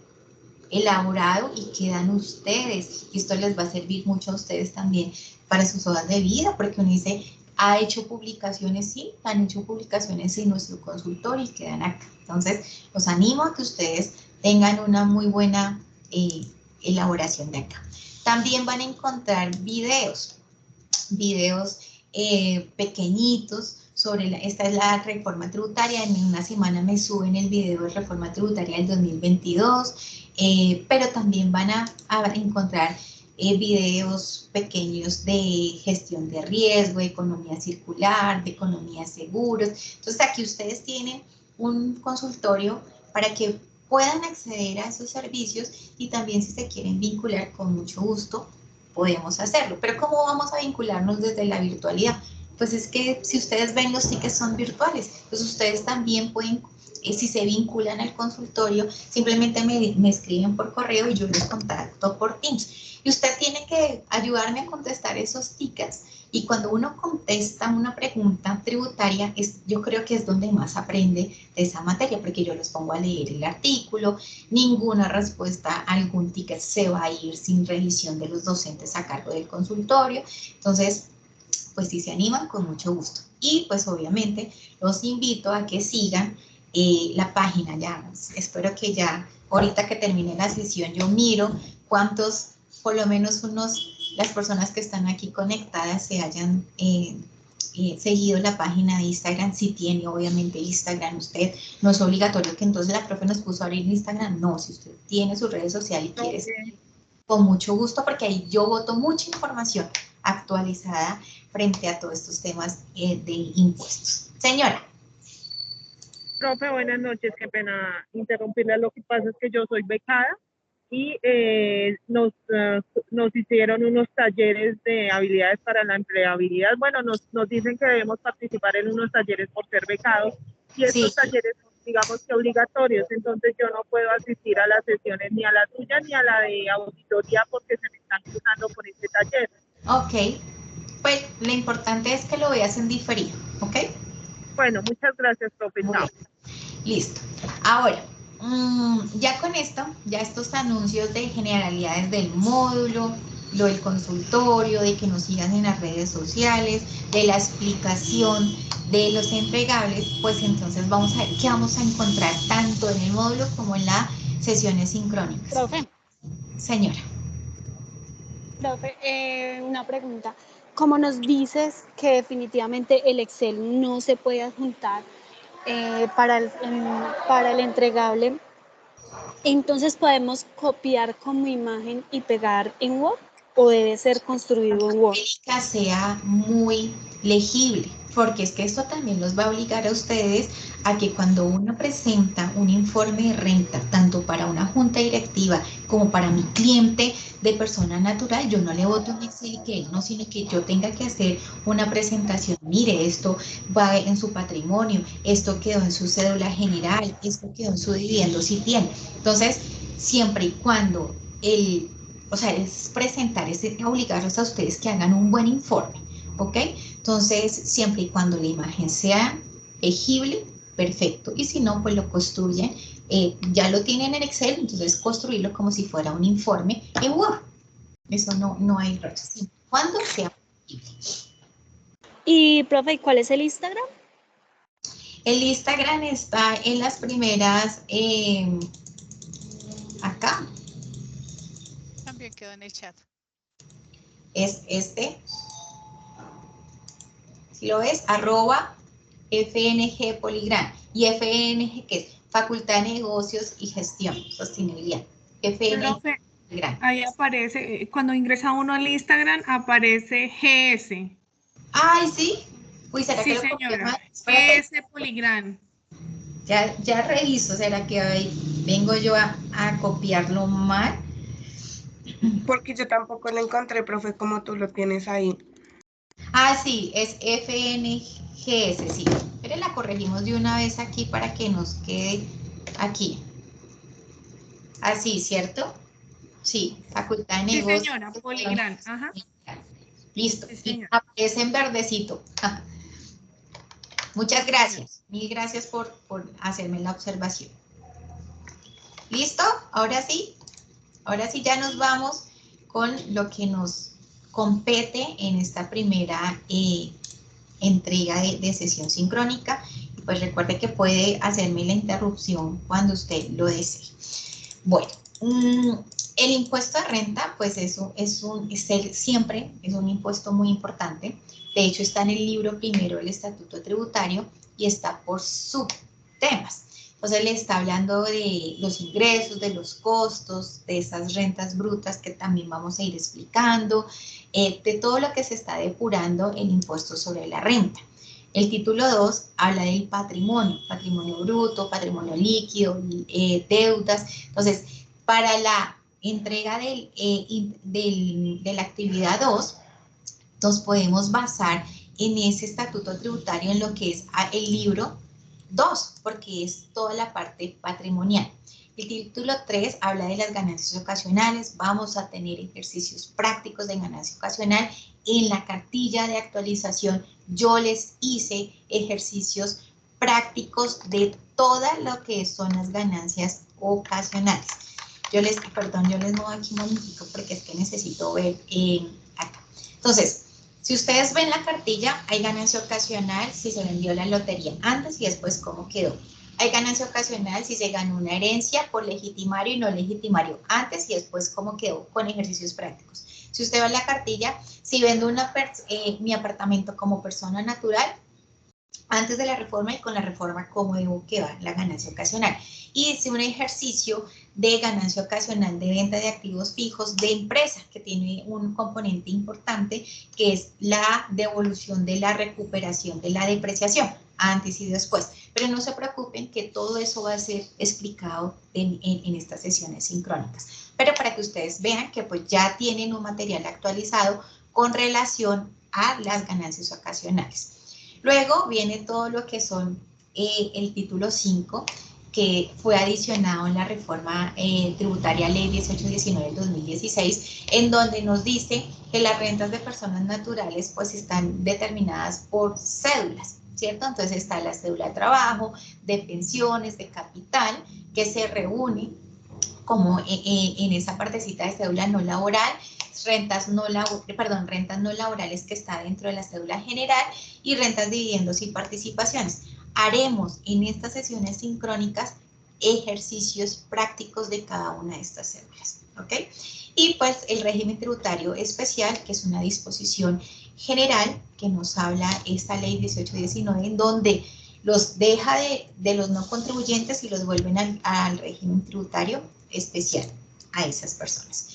elaborado y quedan ustedes. Y esto les va a servir mucho a ustedes también para sus hojas de vida, porque uno dice, ¿ha hecho publicaciones? Sí, han hecho publicaciones en nuestro consultorio y quedan acá. Entonces, los animo a que ustedes tengan una muy buena elaboración de acá. También van a encontrar videos pequeñitos sobre, esta es la reforma tributaria, en una semana me suben el video de reforma tributaria del 2022, pero también van a encontrar videos pequeños de gestión de riesgo, de economía circular, de economía de seguros. Entonces aquí ustedes tienen un consultorio para que puedan acceder a esos servicios y también si se quieren vincular con mucho gusto podemos hacerlo. Pero ¿cómo vamos a vincularnos desde la virtualidad? Pues es que si ustedes ven los tickets son virtuales, pues ustedes también pueden, si se vinculan al consultorio, simplemente me escriben por correo y yo les contacto por Teams. Y usted tiene que ayudarme a contestar esos tickets. Y cuando uno contesta una pregunta tributaria, yo creo que es donde más aprende de esa materia, porque yo les pongo a leer el artículo, ninguna respuesta a algún ticket se va a ir sin revisión de los docentes a cargo del consultorio. Entonces, pues si se animan, con mucho gusto. Y pues obviamente los invito a que sigan la página ya. Espero que ya, ahorita que termine la sesión, yo miro cuántos, por lo menos las personas que están aquí conectadas se hayan seguido la página de Instagram. Si tiene obviamente Instagram usted, no es obligatorio que entonces la profe nos puso a abrir Instagram, no, si usted tiene sus redes sociales y quiere seguir, con mucho gusto, porque ahí yo boto mucha información actualizada frente a todos estos temas de impuestos. Señora. Profe, buenas noches, qué pena interrumpirla, lo que pasa es que yo soy becada y nos hicieron unos talleres de habilidades para la empleabilidad. Bueno, nos dicen que debemos participar en unos talleres por ser becados y estos talleres son, digamos que obligatorios, entonces yo no puedo asistir a las sesiones ni a la tuya ni a la de auditoría porque se me están cruzando con este taller. Ok, pues lo importante es que lo veas en diferido, ¿ok? Bueno, muchas gracias, profe. Listo. Ahora, ya con esto, ya estos anuncios de generalidades del módulo, lo del consultorio, de que nos sigan en las redes sociales, de la explicación de los entregables, pues entonces vamos a ver qué vamos a encontrar tanto en el módulo como en las sesiones sincrónicas. Profe. Señora. Profe, una pregunta. Como nos dices que definitivamente el Excel no se puede adjuntar para el entregable, entonces podemos copiar como imagen y pegar en Word o debe ser construido en Word. Que sea muy legible, porque es que esto también los va a obligar a ustedes a que cuando uno presenta un informe de renta, tanto para una junta directiva como para mi cliente de persona natural, yo no le boto un Excel y que él no, sino que yo tenga que hacer una presentación. Mire, esto va en su patrimonio, esto quedó en su cédula general, esto quedó en su dividendo si tiene. Entonces, siempre y cuando o sea, es presentar, es obligarlos a ustedes que hagan un buen informe, ¿ok? Entonces, siempre y cuando la imagen sea legible, perfecto. Y si no, pues lo construyen. Ya lo tienen en Excel, entonces construirlo como si fuera un informe en Word. Eso no hay error, siempre y cuando sea legible. Y, profe, ¿cuál es el Instagram? El Instagram está en las primeras, acá. También quedó en el chat. Es este. Si lo ves, @FNG Poligran. ¿Y FNG qué es? Facultad de Negocios y Gestión, Sostenibilidad. FNG Poligran. Ahí aparece, cuando ingresa uno al Instagram, aparece GS. Ay, ¿sí? Uy, ¿será Sí, que lo señora. copié? GS Poligran. Ya reviso, ¿será que hoy vengo yo a copiarlo mal? Porque yo tampoco lo encontré, profe, como tú lo tienes ahí. Ah, sí, es FNGS, sí. Pero la corregimos de una vez aquí para que nos quede aquí. Así, ¿cierto? Sí, Facultad de Negocios. Sí, señora, Poligran. Ajá. Listo. Sí, Y aparece en verdecito. Muchas gracias. Mil gracias por hacerme la observación. ¿Listo? Ahora sí. Ahora sí ya nos vamos con lo que nos compete en esta primera entrega de sesión sincrónica. Pues recuerde que puede hacerme la interrupción cuando usted lo desee. Bueno, el impuesto de renta, pues siempre es un impuesto muy importante. De hecho, está en el libro primero del Estatuto Tributario y está por subtemas. Entonces, le está hablando de los ingresos, de los costos, de esas rentas brutas que también vamos a ir explicando, de todo lo que se está depurando el impuesto sobre la renta. El título 2 habla del patrimonio bruto, patrimonio líquido, deudas. Entonces, para la entrega de la actividad 2, nos podemos basar en ese estatuto tributario en lo que es el libro 2, porque es toda la parte patrimonial. El título 3 habla de las ganancias ocasionales. Vamos a tener ejercicios prácticos de ganancia ocasional. En la cartilla de actualización yo les hice ejercicios prácticos de toda lo que son las ganancias ocasionales. Yo les muevo aquí un momentito porque es que necesito ver acá. Entonces, si ustedes ven la cartilla, hay ganancia ocasional si se vendió la lotería antes y después cómo quedó. Hay ganancia ocasional si se ganó una herencia por legitimario y no legitimario antes y después cómo quedó con ejercicios prácticos. Si usted ve la cartilla, si vendo mi apartamento como persona natural, antes de la reforma y con la reforma, cómo debo quedar la ganancia ocasional. Y dice un ejercicio de ganancia ocasional de venta de activos fijos de empresa, que tiene un componente importante, que es la devolución de la recuperación de la depreciación, antes y después. Pero no se preocupen que todo eso va a ser explicado en estas sesiones sincrónicas. Pero para que ustedes vean que pues ya tienen un material actualizado con relación a las ganancias ocasionales. Luego viene todo lo que son el título 5, que fue adicionado en la reforma tributaria ley 1819 del 2016, en donde nos dice que las rentas de personas naturales pues están determinadas por cédulas, ¿cierto? Entonces está la cédula de trabajo, de pensiones, de capital, que se reúne como en esa partecita de cédula no laboral, rentas no laborales que está dentro de la cédula general y rentas, dividendos y participaciones. Haremos en estas sesiones sincrónicas ejercicios prácticos de cada una de estas cédulas. ¿ok? Y pues el régimen tributario especial, que es una disposición general que nos habla esta ley 1819, en donde los deja de los no contribuyentes y los vuelven al régimen tributario especial a esas personas.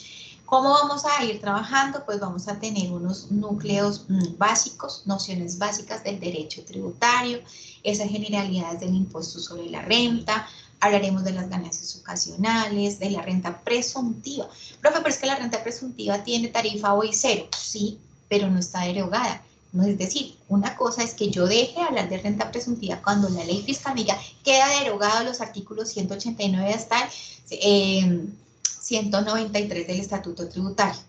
¿Cómo vamos a ir trabajando? Pues vamos a tener unos núcleos básicos, nociones básicas del derecho tributario, esas generalidades del impuesto sobre la renta, hablaremos de las ganancias ocasionales, de la renta presuntiva. Profe, pero es que la renta presuntiva tiene tarifa hoy cero. Sí, pero no está derogada. No, es decir, una cosa es que yo deje hablar de renta presuntiva cuando la ley fiscal me diga queda derogado los artículos 189 hasta el 193 del Estatuto Tributario.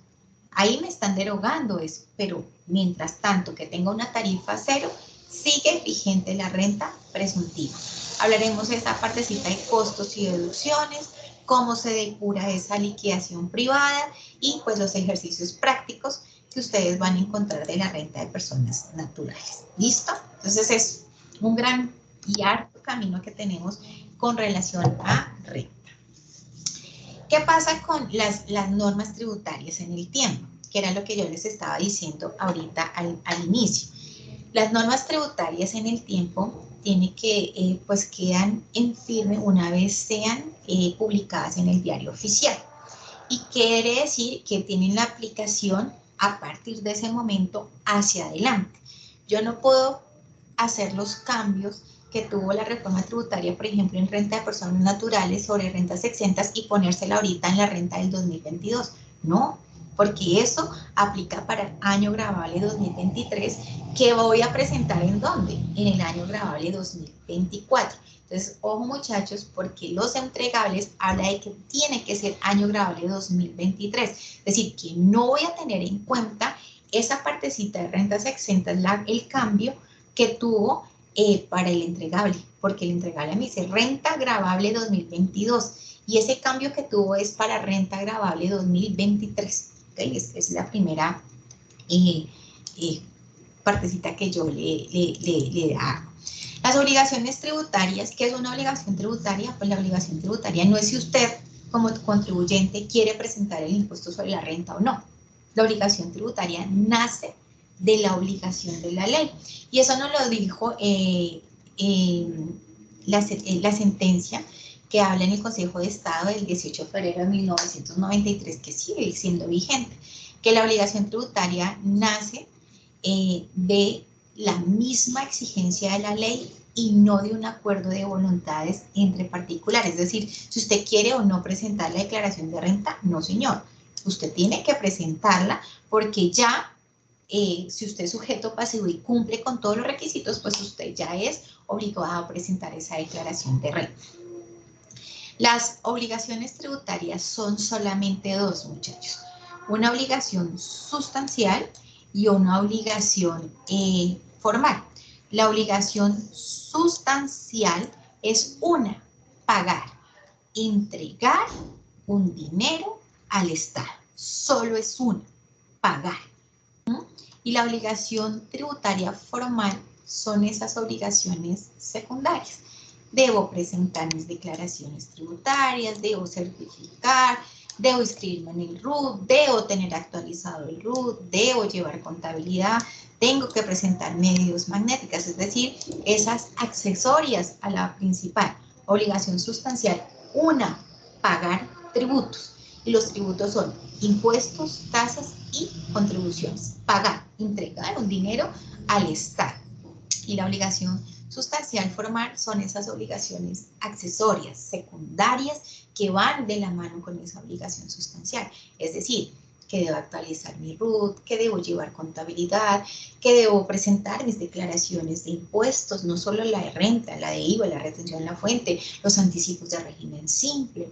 Ahí me están derogando eso, pero mientras tanto que tenga una tarifa cero, sigue vigente la renta presuntiva. Hablaremos de esa partecita de costos y deducciones, cómo se depura esa liquidación privada y pues los ejercicios prácticos que ustedes van a encontrar de la renta de personas naturales. ¿Listo? Entonces es un gran y harto camino que tenemos con relación a renta. ¿Qué pasa con las normas tributarias en el tiempo? Que era lo que yo les estaba diciendo ahorita al inicio. Las normas tributarias en el tiempo tienen que, pues quedan en firme una vez sean publicadas en el diario oficial. Y quiere decir que tienen la aplicación a partir de ese momento hacia adelante. Yo no puedo hacer los cambios que tuvo la reforma tributaria, por ejemplo, en renta de personas naturales sobre rentas exentas y ponérsela ahorita en la renta del 2022. No, porque eso aplica para el año gravable 2023, que voy a presentar ¿en dónde? En el año gravable 2024. Entonces, ojo muchachos, porque los entregables habla de que tiene que ser año gravable 2023. Es decir, que no voy a tener en cuenta esa partecita de rentas exentas, el cambio que tuvo para el entregable, porque el entregable me dice renta gravable 2022 y ese cambio que tuvo es para renta gravable 2023. ¿Okay? Es la primera partecita que yo le hago. Las obligaciones tributarias, ¿qué es una obligación tributaria? Pues la obligación tributaria no es si usted como contribuyente quiere presentar el impuesto sobre la renta o no. La obligación tributaria nace de la obligación de la ley. Y eso nos lo dijo la sentencia que habla en el Consejo de Estado del 18 de febrero de 1993, que sigue siendo vigente, que la obligación tributaria nace de la misma exigencia de la ley y no de un acuerdo de voluntades entre particulares. Es decir, si usted quiere o no presentar la declaración de renta, no señor. Usted tiene que presentarla porque ya, si usted es sujeto pasivo y cumple con todos los requisitos, pues usted ya es obligado a presentar esa declaración de renta. Las obligaciones tributarias son solamente dos, muchachos. Una obligación sustancial y una obligación formal. La obligación sustancial es una, pagar, entregar un dinero al Estado. Solo es una, pagar. Y la obligación tributaria formal son esas obligaciones secundarias. Debo presentar mis declaraciones tributarias, debo certificar, debo inscribirme en el RUT, debo tener actualizado el RUT, debo llevar contabilidad, tengo que presentar medios magnéticas, es decir, esas accesorias a la principal. Obligación sustancial, una, pagar tributos. Y los tributos son impuestos, tasas y contribuciones. Pagar, entregar un dinero al Estado. Y la obligación sustancial formal son esas obligaciones accesorias, secundarias, que van de la mano con esa obligación sustancial. Es decir, que debo actualizar mi RUT, que debo llevar contabilidad, que debo presentar mis declaraciones de impuestos, no solo la de renta, la de IVA, la retención en la fuente, los anticipos de régimen simple.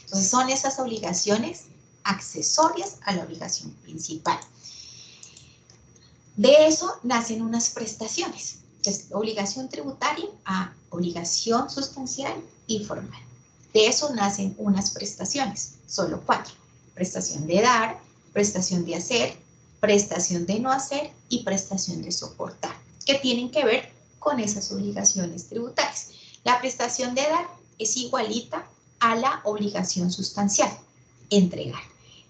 Entonces son esas obligaciones accesorias a la obligación principal. De eso nacen unas prestaciones. Entonces, obligación tributaria a obligación sustancial y formal. De eso nacen unas prestaciones, solo 4. Prestación de dar, prestación de hacer, prestación de no hacer y prestación de soportar, que tienen que ver con esas obligaciones tributarias. La prestación de dar es igualita a la obligación sustancial. entregar.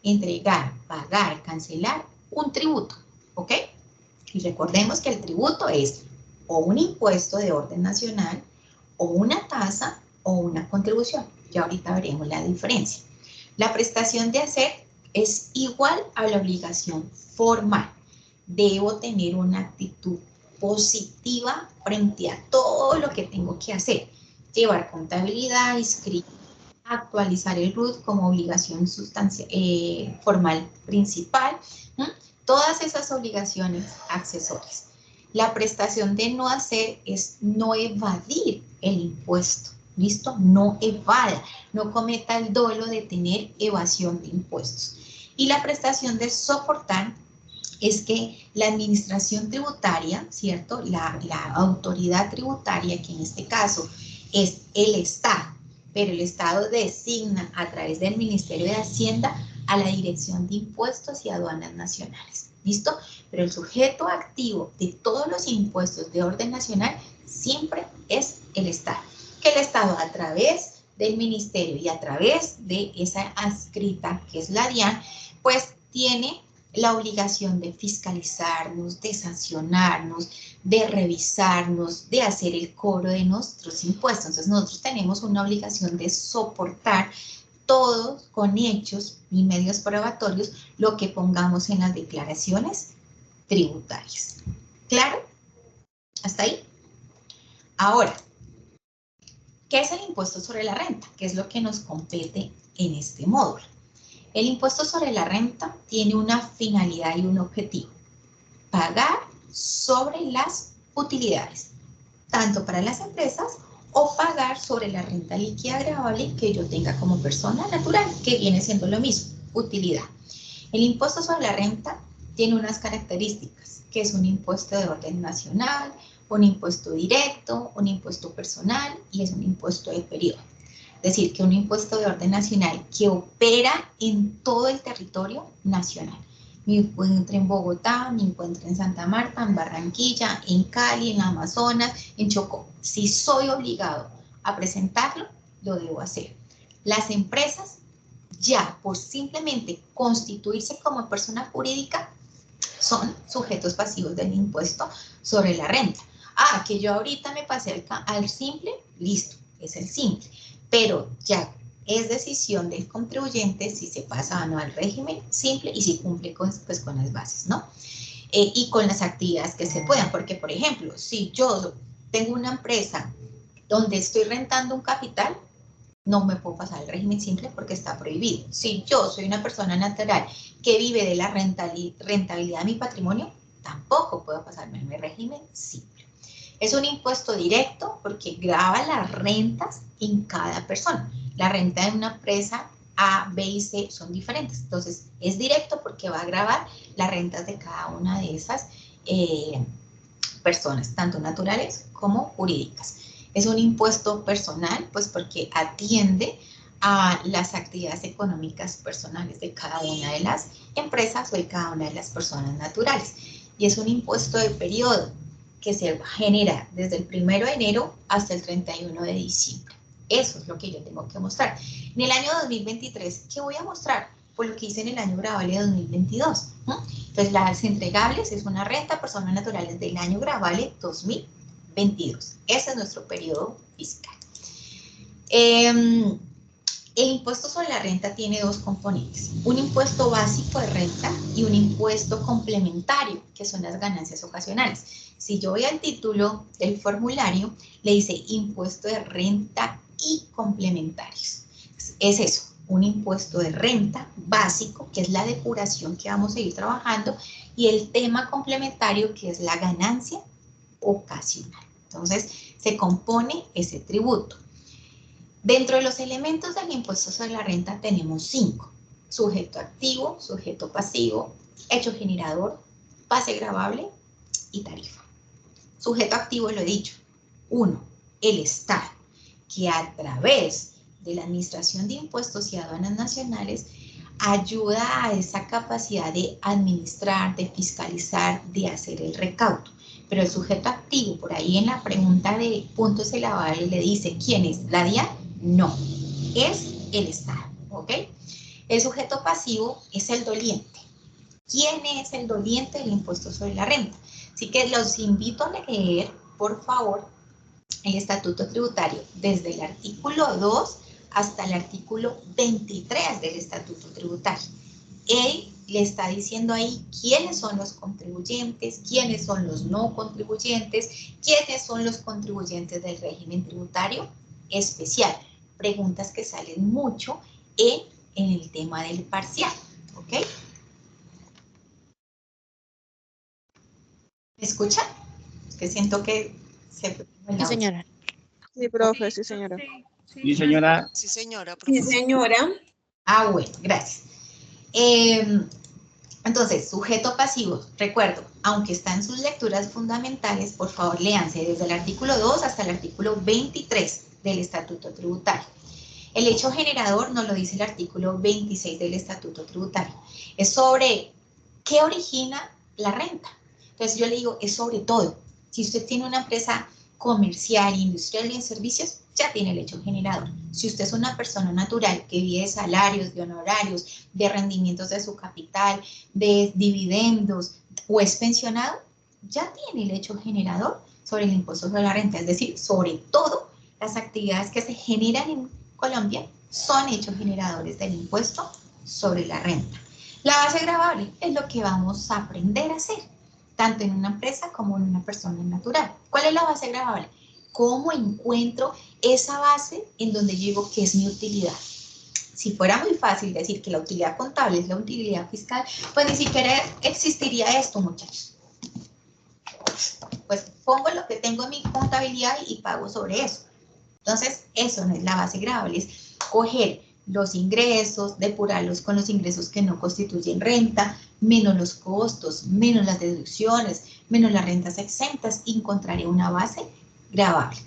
Entregar, pagar, cancelar un tributo, ¿ok? Y recordemos que el tributo es o un impuesto de orden nacional, o una tasa, o una contribución. Ya ahorita veremos la diferencia. La prestación de hacer es igual a la obligación formal. Debo tener una actitud positiva frente a todo lo que tengo que hacer. Llevar contabilidad, inscribir, actualizar el RUT como obligación formal principal. Todas esas obligaciones accesorias. La prestación de no hacer es no evadir el impuesto. ¿Listo? No evada, no cometa el dolo de tener evasión de impuestos. Y la prestación de soportar es que la administración tributaria, ¿cierto? La autoridad tributaria, que en este caso es el Estado, pero el Estado designa a través del Ministerio de Hacienda a la Dirección de Impuestos y Aduanas Nacionales. ¿Listo? Pero el sujeto activo de todos los impuestos de orden nacional siempre es el Estado. Que el Estado a través del Ministerio y a través de esa adscrita, que es la DIAN, pues tiene la obligación de fiscalizarnos, de sancionarnos, de revisarnos, de hacer el cobro de nuestros impuestos. Entonces nosotros tenemos una obligación de soportar todos con hechos y medios probatorios lo que pongamos en las declaraciones tributarias. ¿Claro? ¿Hasta ahí? Ahora, ¿qué es el impuesto sobre la renta? ¿Qué es lo que nos compete en este módulo? El impuesto sobre la renta tiene una finalidad y un objetivo. Pagar sobre las utilidades, tanto para las empresas o pagar sobre la renta líquida gravable que yo tenga como persona natural, que viene siendo lo mismo, utilidad. El impuesto sobre la renta tiene unas características, que es un impuesto de orden nacional, un impuesto directo, un impuesto personal y es un impuesto de periodo. Es decir, que un impuesto de orden nacional que opera en todo el territorio nacional. Me encuentro en Bogotá, me encuentro en Santa Marta, en Barranquilla, en Cali, en Amazonas, en Chocó. Si soy obligado a presentarlo, lo debo hacer. Las empresas, ya por simplemente constituirse como persona jurídica, son sujetos pasivos del impuesto sobre la renta. Ah, que yo ahorita me pasé al simple, listo, es el simple. Pero ya es decisión del contribuyente si se pasa o no al régimen simple y si cumple con las bases, ¿no? Y con las actividades que se puedan, porque por ejemplo, si yo tengo una empresa donde estoy rentando un capital, no me puedo pasar al régimen simple porque está prohibido. Si yo soy una persona natural que vive de la rentabilidad de mi patrimonio, tampoco puedo pasarme al régimen simple. Es un impuesto directo porque grava las rentas en cada persona. La renta de una empresa A, B y C son diferentes. Entonces, es directo porque va a gravar las rentas de cada una de esas personas, tanto naturales como jurídicas. Es un impuesto personal, pues porque atiende a las actividades económicas personales de cada una de las empresas o de cada una de las personas naturales. Y es un impuesto de periodo que se genera desde el 1 de enero hasta el 31 de diciembre. Eso es lo que yo tengo que mostrar. En el año 2023, ¿qué voy a mostrar? Pues lo que hice en el año gravable de 2022. Entonces, las entregables es una renta a personas naturales del año gravable 2022. Ese es nuestro periodo fiscal. El impuesto sobre la renta tiene dos componentes, un impuesto básico de renta y un impuesto complementario, que son las ganancias ocasionales. Si yo voy al título del formulario, le dice impuesto de renta y complementarios. Es eso, un impuesto de renta básico, que es la depuración que vamos a ir trabajando, y el tema complementario, que es la ganancia ocasional. Entonces, se compone ese tributo. Dentro de los elementos del impuesto sobre la renta tenemos 5. Sujeto activo, sujeto pasivo, hecho generador, base gravable y tarifa. Sujeto activo lo he dicho. 1. El Estado, que a través de la Administración de Impuestos y Aduanas Nacionales ayuda a esa capacidad de administrar, de fiscalizar, de hacer el recaudo. Pero el sujeto activo, por ahí en la pregunta de puntos elevables le dice, ¿quién es? ¿La DIAN? No, es el Estado, ¿ok? El sujeto pasivo es el doliente. ¿Quién es el doliente del impuesto sobre la renta? Así que los invito a leer, por favor, el estatuto tributario desde el artículo 2 hasta el artículo 23 del estatuto tributario. Él le está diciendo ahí quiénes son los contribuyentes, quiénes son los no contribuyentes, quiénes son los contribuyentes del régimen tributario especial. Preguntas que salen mucho en el tema del parcial, ¿ok? ¿Me escuchan? Es que siento que se... Sí, señora. Sí, profe, sí, señora. Sí, señora. Sí, señora. Sí, señora. Ah, bueno, gracias. Entonces, sujeto pasivo, recuerdo, aunque está en sus lecturas fundamentales, por favor, léanse desde el artículo 2 hasta el artículo 23 del Estatuto Tributario. El hecho generador nos lo dice el artículo 26 del Estatuto Tributario. Es sobre qué origina la renta. Entonces, yo le digo, es sobre todo. Si usted tiene una empresa comercial, industrial y en servicios, ya tiene el hecho generador. Si usted es una persona natural que vive de salarios, de honorarios, de rendimientos de su capital, de dividendos o es pensionado, ya tiene el hecho generador sobre el impuesto sobre la renta. Es decir, sobre todo las actividades que se generan en Colombia son hechos generadores del impuesto sobre la renta. La base gravable es lo que vamos a aprender a hacer, tanto en una empresa como en una persona natural. ¿Cuál es la base gravable? ¿Cómo encuentro esa base en donde yo digo que es mi utilidad? Si fuera muy fácil decir que la utilidad contable es la utilidad fiscal, pues ni siquiera existiría esto, muchachos. Pues pongo lo que tengo en mi contabilidad y pago sobre eso. Entonces, eso no es la base gravable, es coger los ingresos, depurarlos con los ingresos que no constituyen renta, menos los costos, menos las deducciones, menos las rentas exentas, y encontraré una base gravable.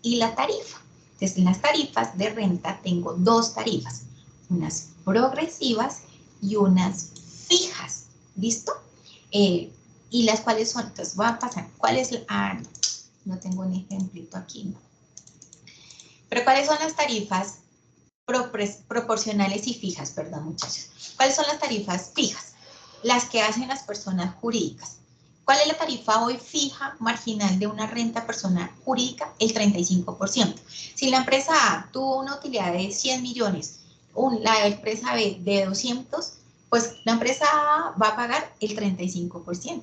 Y la tarifa. Entonces, en las tarifas de renta tengo dos tarifas, unas progresivas y unas fijas. ¿Listo? Y las cuales son, entonces voy a pasar, ¿cuál es? No tengo un ejemplito aquí, ¿no? Pero ¿cuáles son las tarifas proporcionales y fijas? Perdón, muchachos. ¿Cuáles son las tarifas fijas? Las que hacen las personas jurídicas. ¿Cuál es la tarifa hoy fija marginal de una renta personal jurídica? El 35%. Si la empresa A tuvo una utilidad de 100 millones, la empresa B de 200, pues la empresa A va a pagar el 35%.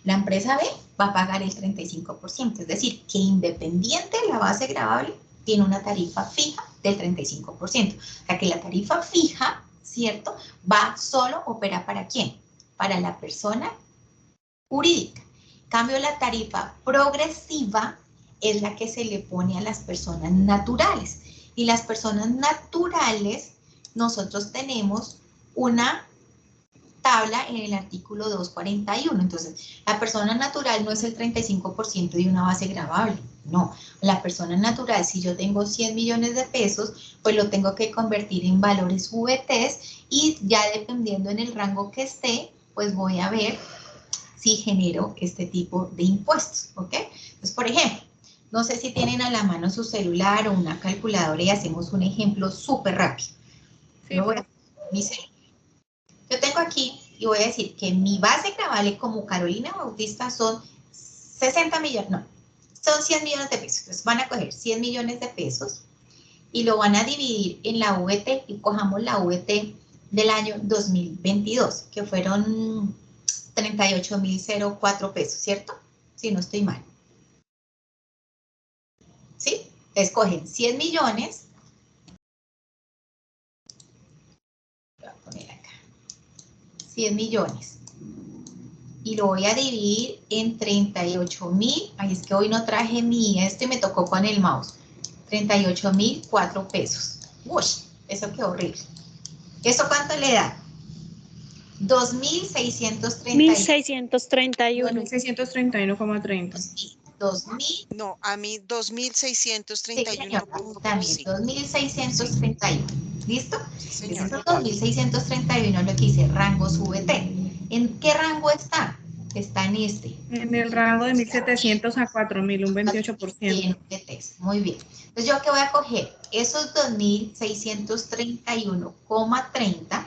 La empresa B va a pagar el 35%. Es decir, que independiente de la base gravable, tiene una tarifa fija del 35%. O sea que la tarifa fija, ¿cierto? Va solo, opera ¿para quién? Para la persona jurídica. En cambio, la tarifa progresiva es la que se le pone a las personas naturales. Y las personas naturales, nosotros tenemos una tabla en el artículo 241. Entonces, la persona natural no es el 35% de una base gravable. No, la persona natural, si yo tengo 100 millones de pesos, pues lo tengo que convertir en valores VTs y ya dependiendo en el rango que esté, pues voy a ver si genero este tipo de impuestos, ¿ok? Entonces, por ejemplo, no sé si tienen a la mano su celular o una calculadora y hacemos un ejemplo súper rápido. Sí, yo tengo aquí y voy a decir que mi base gravable como Carolina Bautista son 60 millones, no, son 100 millones de pesos. Entonces van a coger 100 millones de pesos y lo van a dividir en la VT y cojamos la VT del año 2022, que fueron 38.004 pesos, ¿cierto? Si no estoy mal. ¿Sí? Escogen 100 millones. Voy a poner acá. 100 millones. Y lo voy a dividir en 38.000. Ay, es que hoy no traje mi y me tocó con el mouse. 38.004 pesos. Uy, eso qué horrible. ¿Eso cuánto le da? 2.631. 2.631,30. 2.000. No, a mí 2.631.5. También, 2.631. ¿Listo? Sí, señora. Esos 2.631 lo que hice, rangos VT. ¿En qué rango está? que está en este. En el rango de 1.700 a 4.000, un 28%. Muy bien. Entonces, ¿yo qué voy a coger? Esos 2.631,30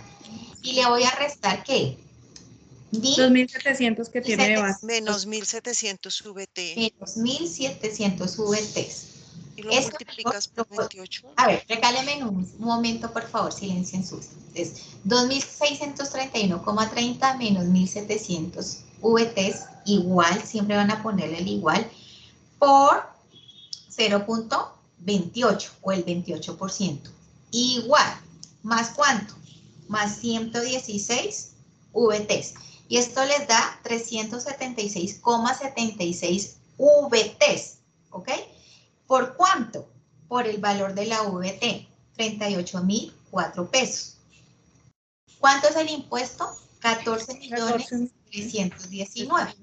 y le voy a restar, ¿qué? 2.700 que tiene de base. Menos 1.700 VT. Menos 1.700 VTs. Y lo multiplicas por 28. A ver, regáleme un momento, por favor, silencien sus. Entonces, 2.631,30 menos 1.700 VTs, igual, siempre van a ponerle el igual, por 0.28 o el 28%. Igual, ¿más cuánto? Más 116 VTs. Y esto les da 376,76 VTs, ¿ok? ¿Por cuánto? Por el valor de la VT, 38.004 pesos. ¿Cuánto es el impuesto? 14.319.000.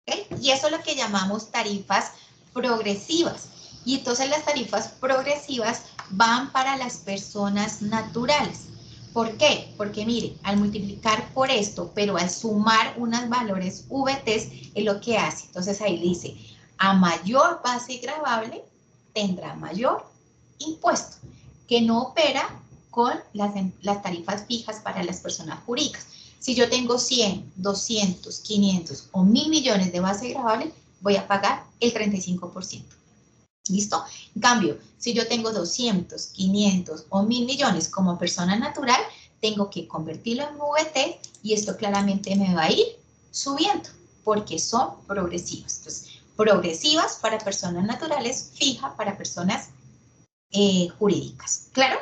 ¿Okay? Y eso es lo que llamamos tarifas progresivas. Y entonces las tarifas progresivas van para las personas naturales. ¿Por qué? Porque mire, al multiplicar por esto, pero al sumar unos valores VTs, es lo que hace. Entonces ahí dice, a mayor base gravable, tendrá mayor impuesto, que no opera con las tarifas fijas para las personas jurídicas. Si yo tengo 100, 200, 500 o 1.000 millones de base gravable, voy a pagar el 35%. ¿Listo? En cambio, si yo tengo 200, 500 o 1.000 millones como persona natural, tengo que convertirlo en VT y esto claramente me va a ir subiendo porque son progresivas. Entonces, progresivas para personas naturales, fija para personas jurídicas. ¿Claro?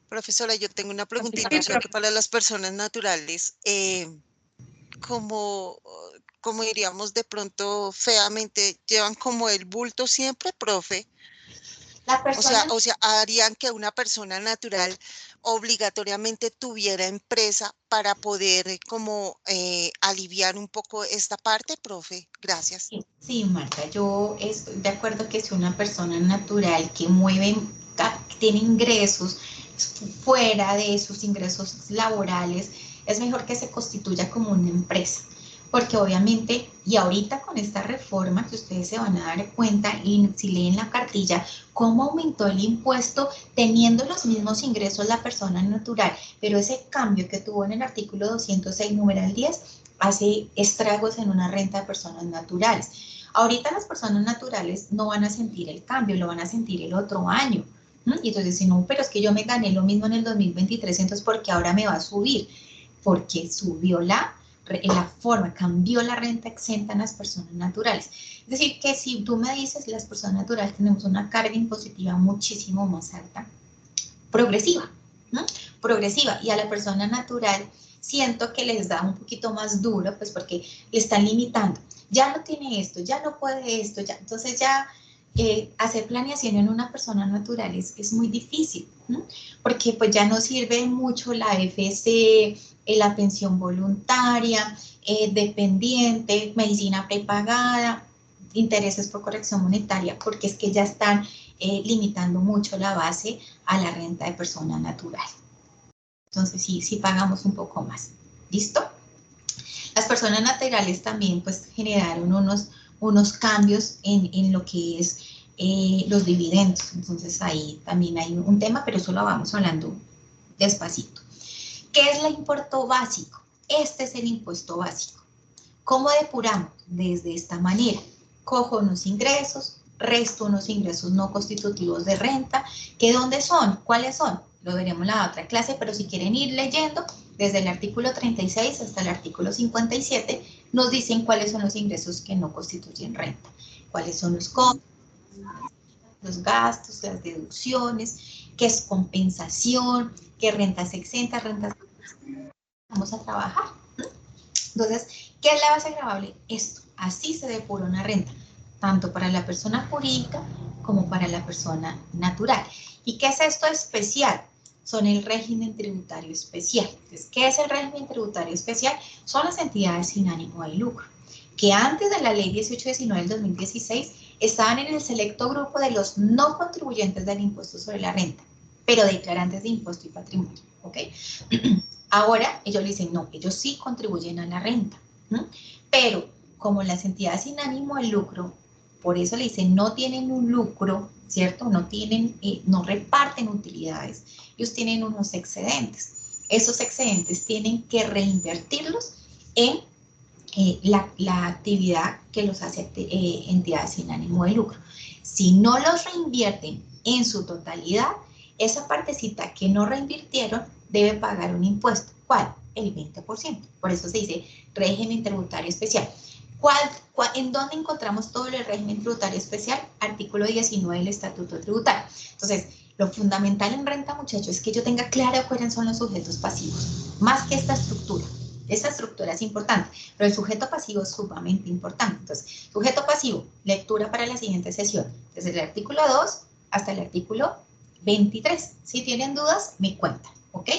Profesora, yo tengo una preguntita, o sea que para las personas naturales, como diríamos de pronto feamente, llevan como el bulto siempre, profe. O sea, harían que una persona natural obligatoriamente tuviera empresa para poder como aliviar un poco esta parte, profe. Gracias. Sí, Marta, yo estoy de acuerdo que si una persona natural que mueve, tiene ingresos fuera de sus ingresos laborales, es mejor que se constituya como una empresa. Porque obviamente, y ahorita con esta reforma que ustedes se van a dar cuenta, y si leen la cartilla, cómo aumentó el impuesto teniendo los mismos ingresos la persona natural, pero ese cambio que tuvo en el artículo 206, numeral 10, hace estragos en una renta de personas naturales. Ahorita las personas naturales no van a sentir el cambio, lo van a sentir el otro año. Y entonces dicen, no, pero es que yo me gané lo mismo en el 2023, entonces ¿por qué ahora me va a subir? Porque subió la forma, cambió la renta exenta en las personas naturales. Es decir, que si tú me dices, las personas naturales tenemos una carga impositiva muchísimo más alta, progresiva, ¿no? Progresiva, y a la persona natural siento que les da un poquito más duro, pues porque le están limitando. Ya no tiene esto, ya no puede esto, ya. Entonces ya hacer planeación en una persona natural es muy difícil, ¿no? Porque pues ya no sirve mucho la AFC, la pensión voluntaria, dependiente, medicina prepagada, intereses por corrección monetaria, porque es que ya están limitando mucho la base a la renta de persona natural. Entonces sí pagamos un poco más. ¿Listo? Las personas naturales también pues generaron unos cambios en lo que es los dividendos. Entonces ahí también hay un tema, pero eso lo vamos hablando despacito. ¿Qué es el impuesto básico? Este es el impuesto básico. ¿Cómo depuramos? Desde esta manera. Cojo unos ingresos, resto unos ingresos no constitutivos de renta, ¿que dónde son? ¿Cuáles son? Lo veremos en la otra clase, pero si quieren ir leyendo, desde el artículo 36 hasta el artículo 57, nos dicen cuáles son los ingresos que no constituyen renta, cuáles son los costos, los gastos, las deducciones, qué es compensación, qué rentas exentas, rentas... Vamos a trabajar. Entonces, ¿qué es la base gravable? Esto, así se depura una renta, tanto para la persona jurídica como para la persona natural. ¿Y qué es esto especial? Son el régimen tributario especial. Entonces, ¿qué es el régimen tributario especial? Son las entidades sin ánimo de lucro, que antes de la ley 1819 del 2016 estaban en el selecto grupo de los no contribuyentes del impuesto sobre la renta, pero declarantes de impuesto y patrimonio, ¿ok? Ahora ellos le dicen, no, ellos sí contribuyen a la renta, pero como las entidades sin ánimo de lucro, por eso le dicen, no tienen un lucro, ¿cierto? No tienen, no reparten utilidades, ellos tienen unos excedentes. Esos excedentes tienen que reinvertirlos en la actividad que los hace entidades sin ánimo de lucro. Si no los reinvierten en su totalidad, esa partecita que no reinvirtieron debe pagar un impuesto. ¿Cuál? El 20%. Por eso se dice régimen tributario especial. ¿En dónde encontramos todo el régimen tributario especial? Artículo 19 del Estatuto Tributario. Entonces, lo fundamental en renta, muchachos, es que yo tenga claro cuáles son los sujetos pasivos, más que esta estructura. Esta estructura es importante, pero el sujeto pasivo es sumamente importante. Entonces, sujeto pasivo, lectura para la siguiente sesión, desde el artículo 2 hasta el artículo 23. Si tienen dudas, me cuentan, ¿ok?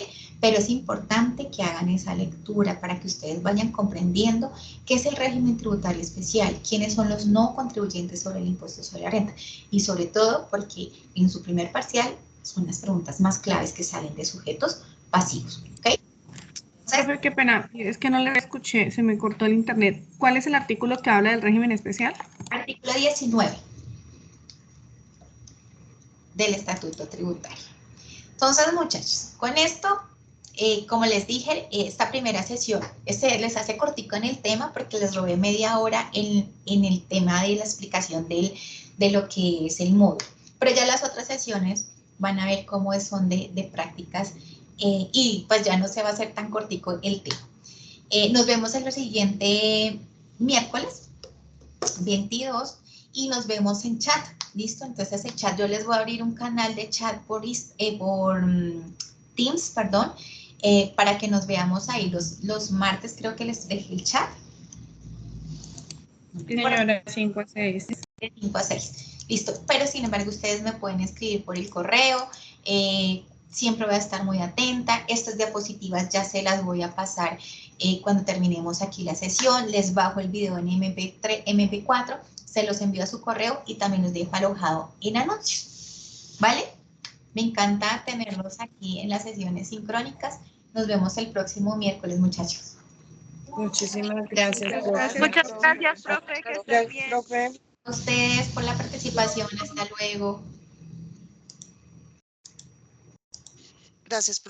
Pero es importante que hagan esa lectura para que ustedes vayan comprendiendo qué es el régimen tributario especial, quiénes son los no contribuyentes sobre el impuesto sobre la renta, y sobre todo porque en su primer parcial son las preguntas más claves que salen de sujetos pasivos, ¿ok? Profe, qué pena, es que no le escuché, se me cortó el internet. ¿Cuál es el artículo que habla del régimen especial? Artículo 19 del Estatuto Tributario. Entonces, muchachos, con esto, como les dije, esta primera sesión les hace cortico en el tema porque les robé media hora en el tema de la explicación de lo que es el módulo. Pero ya las otras sesiones van a ver cómo son de prácticas y pues ya no se va a hacer tan cortico el tema. Nos vemos el siguiente miércoles 22 y nos vemos en chat. ¿Listo? Entonces el chat, yo les voy a abrir un canal de chat por Teams, perdón, para que nos veamos ahí los martes, creo que les dejé el chat. Señora, 5 a 6. De 5 a 6. Listo, pero sin embargo ustedes me pueden escribir por el correo, siempre voy a estar muy atenta. Estas diapositivas ya se las voy a pasar cuando terminemos aquí la sesión. Les bajo el video en MP4, se los envío a su correo y también los dejo alojado en anuncios, ¿vale? Me encanta tenerlos aquí en las sesiones sincrónicas. Nos vemos el próximo miércoles, muchachos. Muchísimas gracias. Muchas gracias, profe, que estés bien. Profe. A ustedes por la participación. Hasta luego. Gracias, profe.